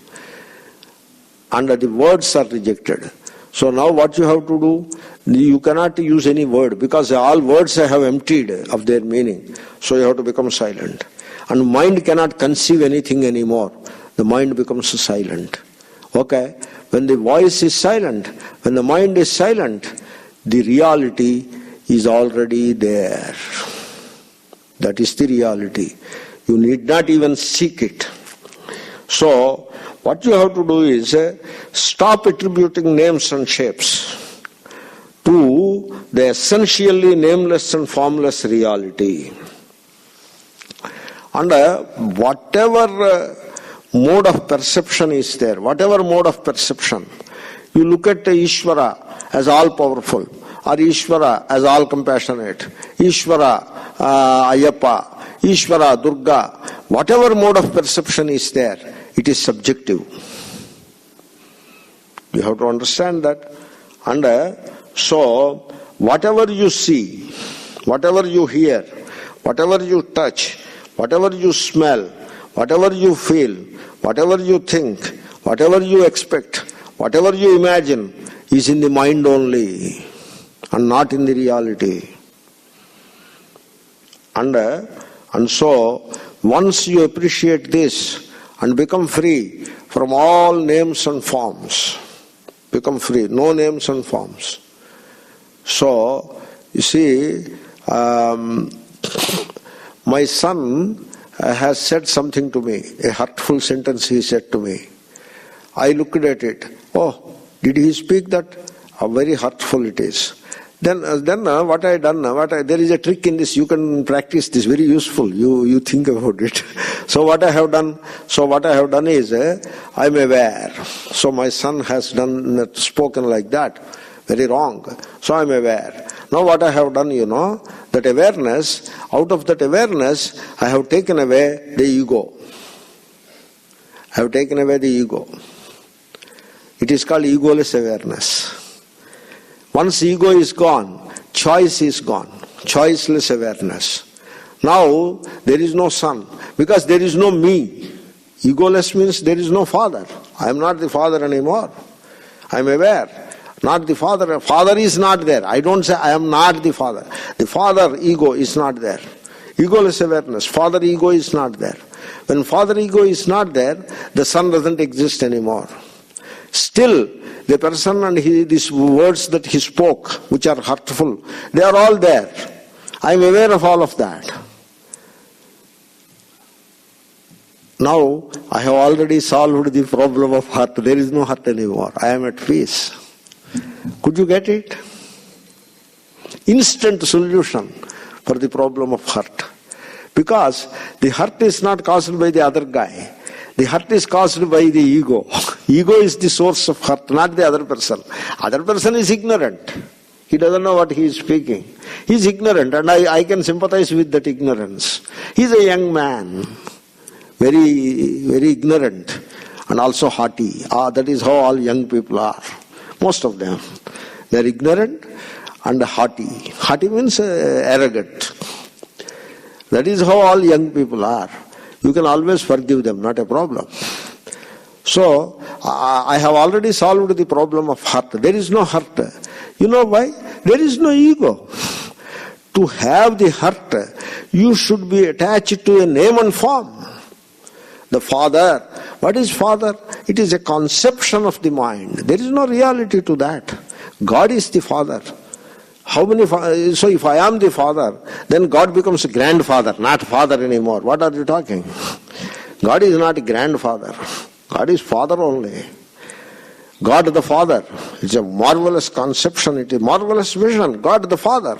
and the words are rejected. So now what you have to do, you cannot use any word, because all words have emptied of their meaning. So you have to become silent. And mind cannot conceive anything anymore. The mind becomes silent. Okay? When the voice is silent, when the mind is silent, the reality is already there. That is the reality. You need not even seek it. So, what you have to do is stop attributing names and shapes to the essentially nameless and formless reality. And whatever mode of perception is there, whatever mode of perception, you look at Ishvara as all-powerful, or Ishvara as all-compassionate, Ishvara Ayappa, Ishvara Durga, whatever mode of perception is there, it is subjective. You have to understand that. And so, whatever you see, whatever you hear, whatever you touch, whatever you smell, whatever you feel, whatever you think, whatever you expect, whatever you imagine is in the mind only and not in the reality. And so, once you appreciate this and become free from all names and forms, become free, no names and forms. So, you see, my son has said something to me, a hurtful sentence he said to me. I looked at it. Oh, did he speak that? How very hurtful it is. Then what I done, there is a trick in this, you can practice this, very useful, you think about it. So what I have done is, I am aware. So my son has spoken like that, very wrong. So I am aware. Now what I have done, that awareness, out of that awareness, I have taken away the ego. I have taken away the ego. It is called egoless awareness. Once ego is gone, choice is gone. Choiceless awareness. Now, there is no son, because there is no me. Egoless means there is no father. I am not the father anymore. I am aware. Not the father. Father is not there. I don't say I am not the father. The father ego is not there. Egoless awareness. Father ego is not there. When father ego is not there, the son doesn't exist anymore. Still, the person and these words that he spoke, which are hurtful, they are all there. I am aware of all of that. Now, I have already solved the problem of hurt. There is no hurt anymore. I am at peace. Could you get it? Instant solution for the problem of hurt. Because the hurt is not caused by the other guy. The hurt is caused by the ego. Ego is the source of hurt, not the other person. Other person is ignorant. He doesn't know what he is speaking. He is ignorant, and I can sympathize with that ignorance. He is a young man, very, very ignorant, and also haughty. That is how all young people are. Most of them. They are ignorant and haughty. Haughty means arrogant. That is how all young people are. You can always forgive them, not a problem. So, I have already solved the problem of hurt. There is no hurt. You know why? There is no ego. To have the hurt, you should be attached to a name and form. The father. What is father? It is a conception of the mind. There is no reality to that. God is the father. So if I am the father, then God becomes a grandfather, not father anymore. What are you talking? God is not a grandfather. God is father only. God the Father. It's a marvelous conception. It is a marvelous vision. God the Father.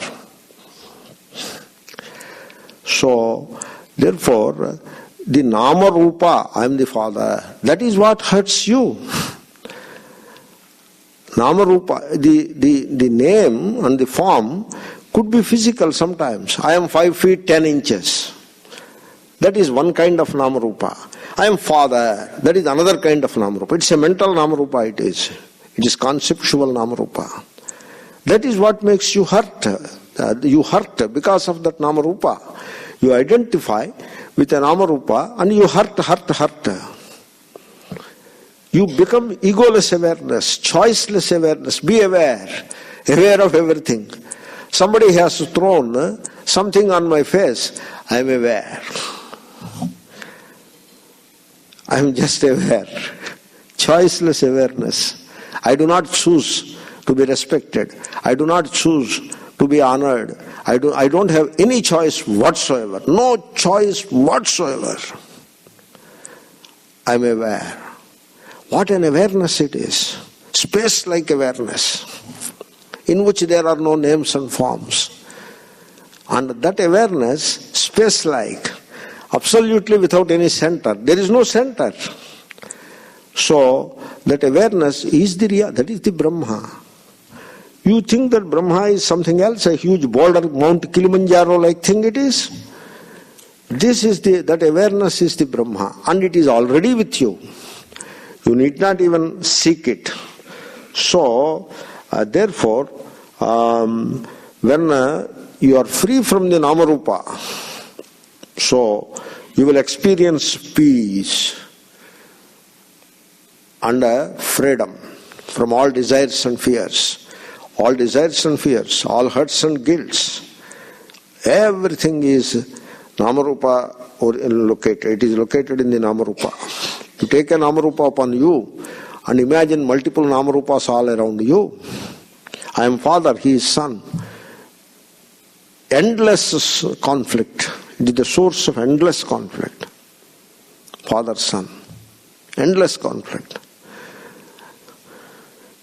So, therefore, the Nama Rupa, I am the Father. That is what hurts you. Nama Rupa, the name and the form could be physical sometimes. I am 5 feet 10 inches. That is one kind of Namarupa. I am father. That is another kind of Namarupa. It's a mental Namarupa it is. It is conceptual Namarupa. That is what makes you hurt. You hurt because of that Namarupa. You identify with a Namarupa and you hurt. You become egoless awareness, choiceless awareness. Be aware of everything. Somebody has thrown something on my face. I am aware. I am just aware. Choiceless awareness. I do not choose to be respected. I do not choose to be honored. I don't have any choice whatsoever. No choice whatsoever. I am aware. What an awareness it is. Space-like awareness, in which there are no names and forms. And that awareness, space-like, absolutely without any center. There is no center. So, that awareness is the real, that is the Brahma. You think that Brahma is something else, a huge boulder, Mount Kilimanjaro-like thing it is? That awareness is the Brahma, and it is already with you. You need not even seek it. So, therefore, when you are free from the Namarupa, so you will experience peace and freedom from all desires and fears. All desires and fears, all hurts and guilts. Everything is Namarupa located. It is located in the Namarupa. You take a Namarupa upon you and imagine multiple Namarupas all around you. I am father, he is son. Endless conflict. It is the source of endless conflict. Father, son. Endless conflict.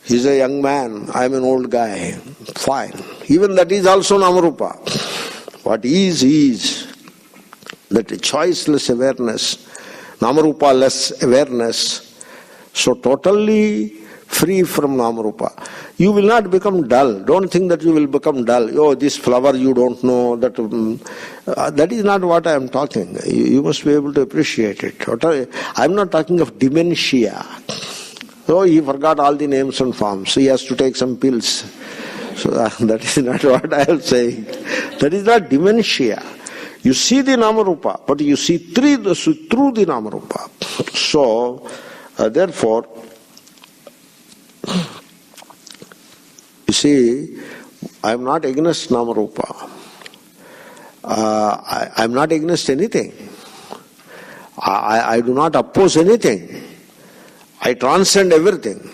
He is a young man, I am an old guy. Fine. Even that is also Namarupa. What is that choiceless awareness, Namarupa-less awareness, so totally free from Namarupa. You will not become dull. Don't think that you will become dull. Oh, this flower you don't know. That is not what I am talking. You must be able to appreciate it. I am not talking of dementia. Oh, he forgot all the names and forms. He has to take some pills. So that is not what I am saying. That is not dementia. You see the Namarupa, but you see through the Namarupa. So, therefore, you see, I am not against Namarupa. I am not against anything. I do not oppose anything. I transcend everything.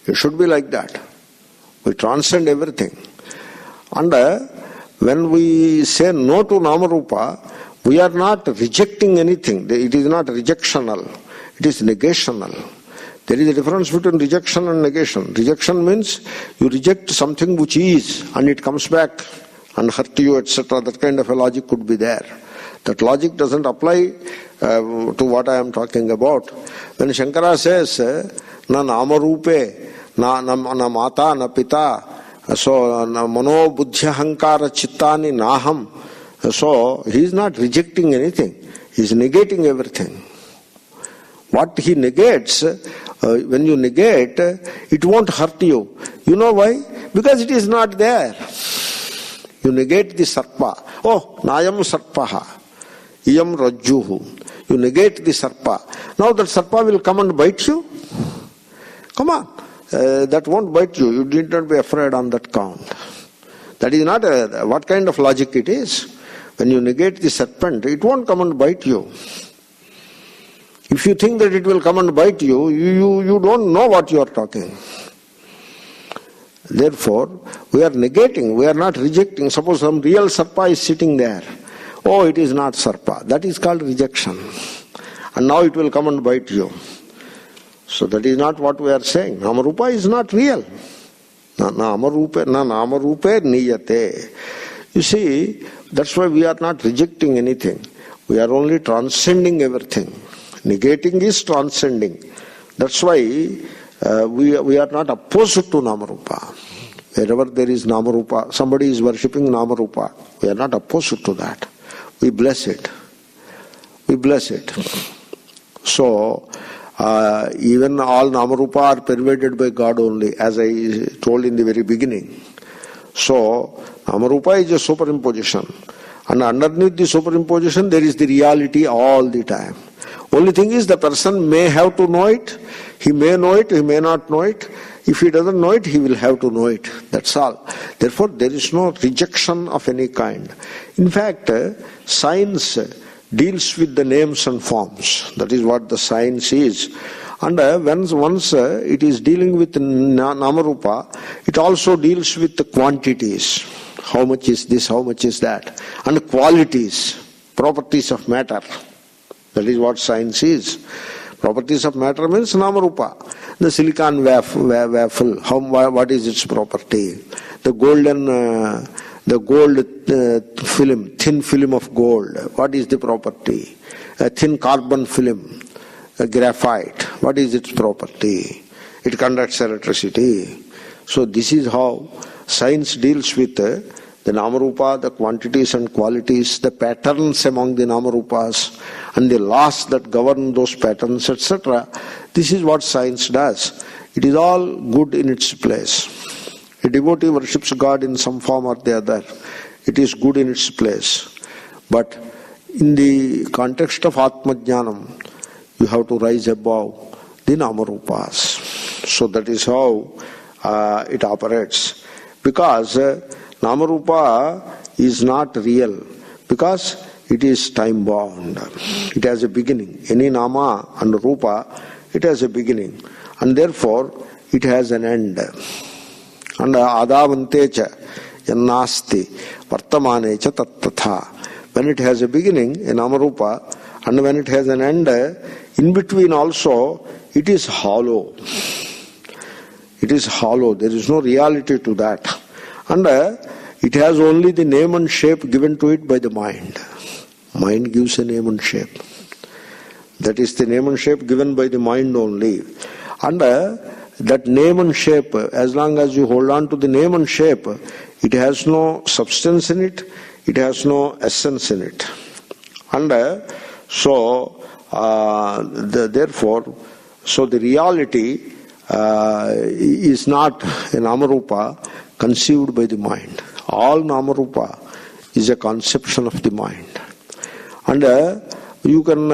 It should be like that. We transcend everything. And when we say no to Namarupa, we are not rejecting anything. It is not rejectional. It is negational. There is a difference between rejection and negation. Rejection means you reject something which is and it comes back and hurt you, etc. That kind of a logic could be there. That logic doesn't apply to what I am talking about. When Shankara says, na namarupe, na mata, na pita, so na mano buddhya hankara chittani naham. So he is not rejecting anything. He is negating everything. What he negates, when you negate, it won't hurt you. You know why? Because it is not there. You negate the sarpa. Oh, nayam sarpaha. Iyam rajjuhu. You negate the sarpa. Now that sarpa will come and bite you? Come on. That won't bite you. You need not be afraid on that count. That is not what kind of logic it is. When you negate the serpent, it won't come and bite you. If you think that it will come and bite you, you don't know what you are talking. Therefore, we are negating, we are not rejecting. Suppose some real sarpa is sitting there. Oh, it is not sarpa. That is called rejection. And now it will come and bite you. So that is not what we are saying. Namarupa is not real. Na namarupe niyate. You see, that's why we are not rejecting anything. We are only transcending everything. Negating is transcending. That's why we are not opposed to Namarupa. Wherever there is Namarupa, somebody is worshipping Namarupa. We are not opposed to that. We bless it. we bless it. So, even all Namarupa are pervaded by God only, as I told in the very beginning. So, Namarupa is a superimposition. And underneath the superimposition, there is the reality all the time. Only thing is, the person may have to know it, he may know it, he may not know it. If he doesn't know it, he will have to know it. That's all. Therefore, there is no rejection of any kind. In fact, science deals with the names and forms. That is what the science is. And once it is dealing with Namarupa, it also deals with the quantities. How much is this, how much is that? And qualities, properties of matter. That is what science is. Properties of matter means Namarupa. The silicon waffle, what is its property? The gold film, thin film of gold, what is the property? A thin carbon film, a graphite, what is its property? It conducts electricity. So this is how science deals with the Namarupa, the quantities and qualities, the patterns among the Namarupas, and the laws that govern those patterns, etc. This is what science does. It is all good in its place. A devotee worships God in some form or the other. It is good in its place. But in the context of Atma Jnanam, you have to rise above the Namarupas. So that is how it operates. Because Namarupa is not real. Because it is time bound. It has a beginning. Any Nama and Rupa, it has a beginning. And therefore, it has an end. And Adavantecha Yannasti Vartamanecha Tattatha. When it has a beginning, a Namarupa, and when it has an end, in between also, it is hollow. It is hollow. There is no reality to that. And it has only the name and shape given to it by the mind. Mind gives a name and shape. That is the name and shape given by the mind only. And that name and shape, as long as you hold on to the name and shape, it has no substance in it, it has no essence in it. And therefore, the reality is not a Namarupa conceived by the mind. All Namarupa is a conception of the mind. And you can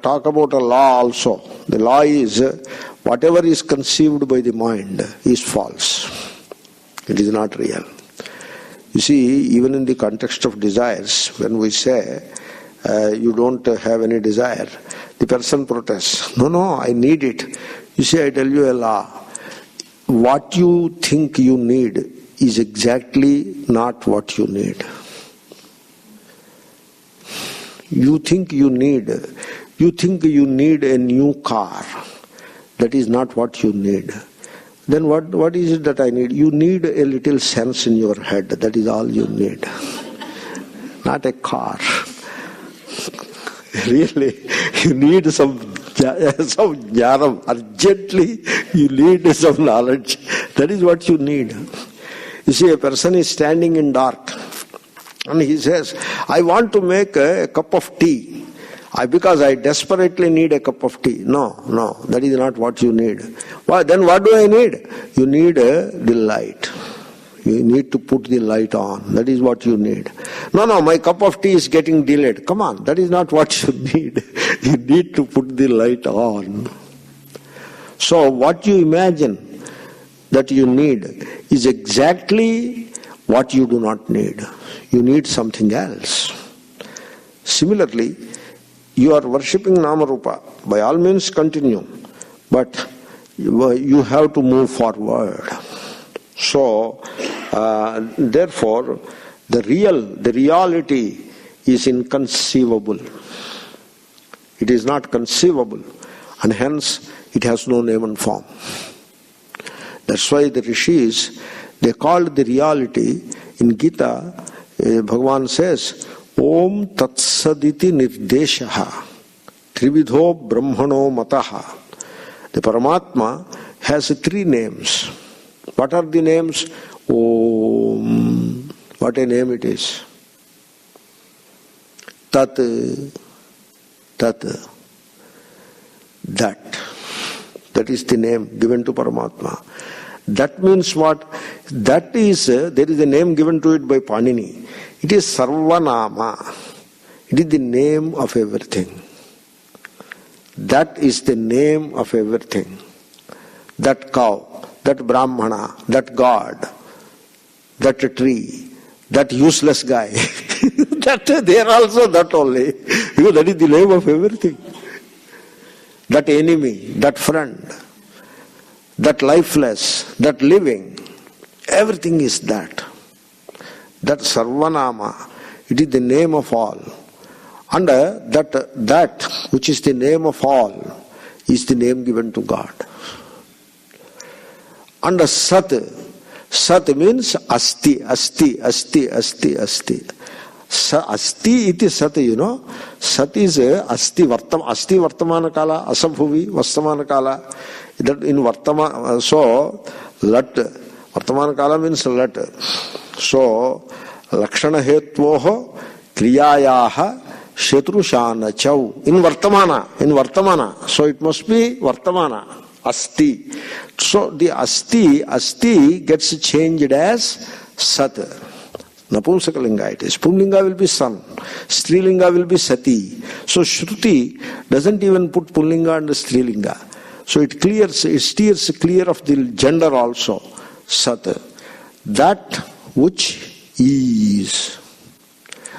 talk about a law also. The law is whatever is conceived by the mind is false. It is not real. You see, even in the context of desires, when we say you don't have any desire, the person protests. No, I need it. You say, I tell you a law. What you think you need is exactly not what you need. You think you need a new car. That is not what you need. Then what is it that I need? You need a little sense in your head. That is all you need. Not a car. Really, you need some jnanam. Urgently, you need some knowledge. That is what you need. You see, a person is standing in dark and he says, I want to make a cup of tea because I desperately need a cup of tea. No, that is not what you need. Then what do I need? You need the light. You need to put the light on. That is what you need. No, my cup of tea is getting delayed. Come on, that is not what you need. You need to put the light on. So what you imagine that you need is exactly what you do not need. You need something else. Similarly, you are worshipping Namarupa. By all means continue. But you have to move forward. So, therefore, the reality is inconceivable. It is not conceivable, and hence it has no name and form. That's why the rishis, they called the reality in Gita, Bhagavan says, Om Tatsaditi Nirdeshaha Trividho Brahmano Mataha. The Paramatma has 3 names. What are the names? Om. What a name it is. Tat. Tat. That is the name given to Paramatma. That means what? That is, there is a name given to it by Panini. It is Sarvanama. It is the name of everything. That is the name of everything. That cow, that Brahmana, that God, that tree, that useless guy. That they are also that only. Because that is the name of everything. That enemy, that friend, that lifeless, that living, everything is that. That Sarvanama, it is the name of all. And that which is the name of all is the name given to God. And Sat means Asti, Asti, Asti, Asti, Asti. Asti iti Sat, you know. Sat is Asti Vartamana Kala, Asambhuvi, Vastamana Kala. That in Vartamana, so Lat, Vartamana Kala means Lat. So, Lakshana Hetvoho, Kriyayaha, Shetrushana Chau. In Vartamana. So it must be Vartamana. Asti. So the Asti gets changed as Sat. Napumsakalinga it is. Pullinga will be Sun. Strilinga will be Sati. So Shruti doesn't even put Pullinga and Strilinga. So it steers clear of the gender also. Sat. That which is.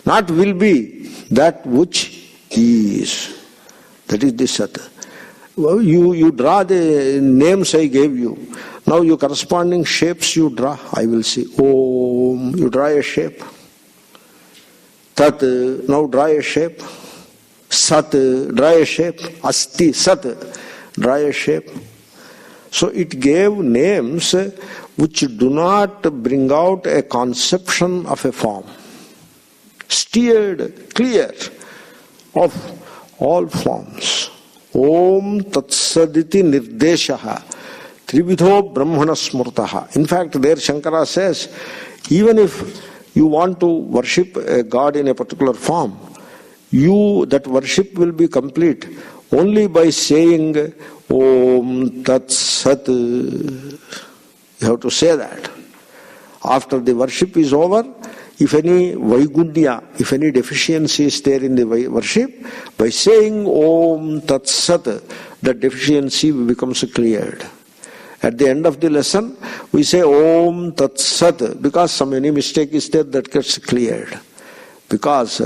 Not will be. That which is. That is the Sat. Well, you draw the names I gave you. Now your corresponding shapes you draw. I will see. Om, you draw a shape. Tat, now draw a shape. Sat, draw a shape. Asti, Sat, draw a shape. So it gave names which do not bring out a conception of a form. Steered clear of all forms. Om Tatsaditi Nirdeshaha Trividho Brahmana Smurtaha. In fact, there Shankara says, even if you want to worship a god in a particular form, that worship will be complete only by saying Om Tat Sat. You have to say that. After the worship is over, if any Vaigundya, if any deficiency is there in the worship, by saying Om Tat Sat, that deficiency becomes cleared. At the end of the lesson, we say Om Tat Sat, because any mistake is there, that gets cleared. Because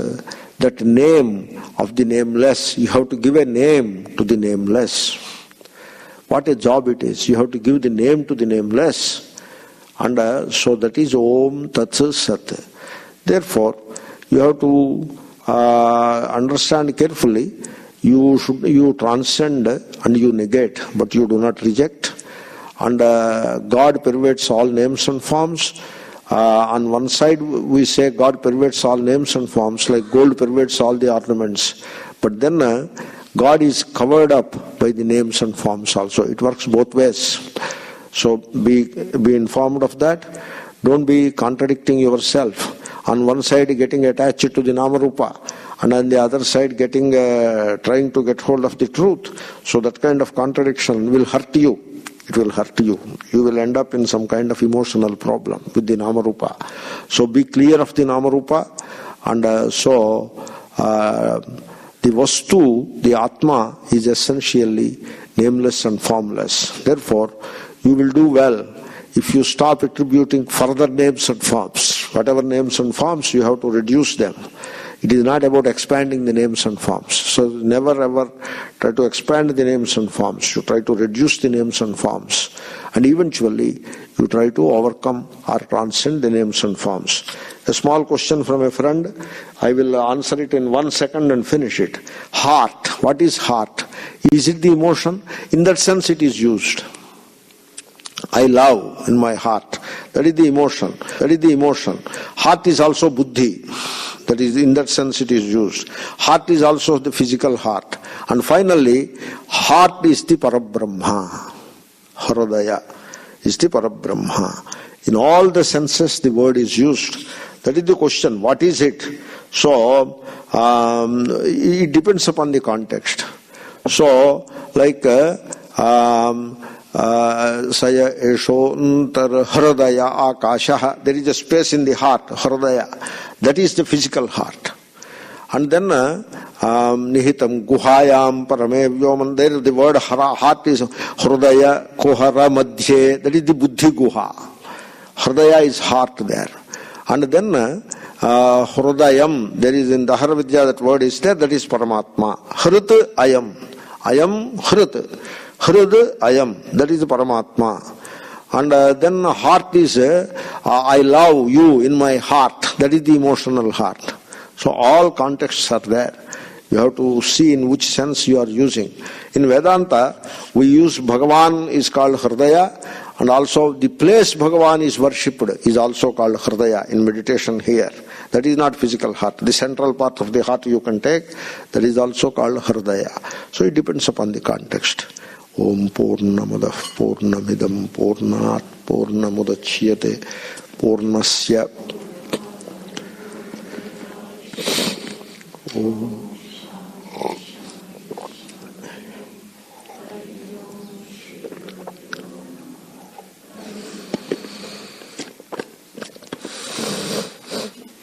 that name of the nameless, you have to give a name to the nameless. What a job it is. You have to give the name to the nameless. And so that is Om Tat Sat. Therefore, you have to understand carefully. You transcend and you negate, but you do not reject. And God pervades all names and forms. On one side, we say God pervades all names and forms, like gold pervades all the ornaments. But then God is covered up by the names and forms also. It works both ways. So be informed of that. Don't be contradicting yourself. On one side getting attached to the Namarupa, and on the other side trying to get hold of the truth. So that kind of contradiction will hurt you. It will hurt you. You will end up in some kind of emotional problem with the Namarupa. So be clear of the Namarupa, and the Vastu, the Atma, is essentially nameless and formless. Therefore, you will do well if you stop attributing further names and forms. Whatever names and forms, you have to reduce them. It is not about expanding the names and forms. So never ever try to expand the names and forms. You try to reduce the names and forms. And eventually, you try to overcome or transcend the names and forms. A small question from a friend. I will answer it in 1 second and finish it. Heart. What is heart? Is it the emotion? In that sense, it is used. I love in my heart. That is the emotion. That is the emotion. Heart is also buddhi. That is, in that sense it is used. Heart is also the physical heart. And finally, heart is the Parabrahma. Hridaya is the Parabrahma. In all the senses the word is used. That is the question. What is it? So it depends upon the context. So like Saya Eshontar Hridaya Akasha, there is a space in the heart, Hridaya. That is the physical heart. And then Nihitam Guhayam Parame Vyoman, there the word heart is Hridaya Kuhara Madhye, that is the Buddhi Guha. Hridaya is heart there. And then Hridayam, there is in Dahara Vidya, that word is there, that is Paramatma. Hrit Ayam. Ayam Hrit. Hrid Ayam, that is Paramatma. And then heart is I love you in my heart, that is the emotional heart. So all contexts are there. You have to see in which sense you are using. In Vedanta, we use Bhagavan is called Hridaya, and also the place Bhagavan is worshipped is also called Hridaya in meditation here. That is not physical heart. The central part of the heart you can take, that is also called Hridaya. So it depends upon the context. Om Purnamadah Purnamidam Purnat Purnamudachyate Purnasya Om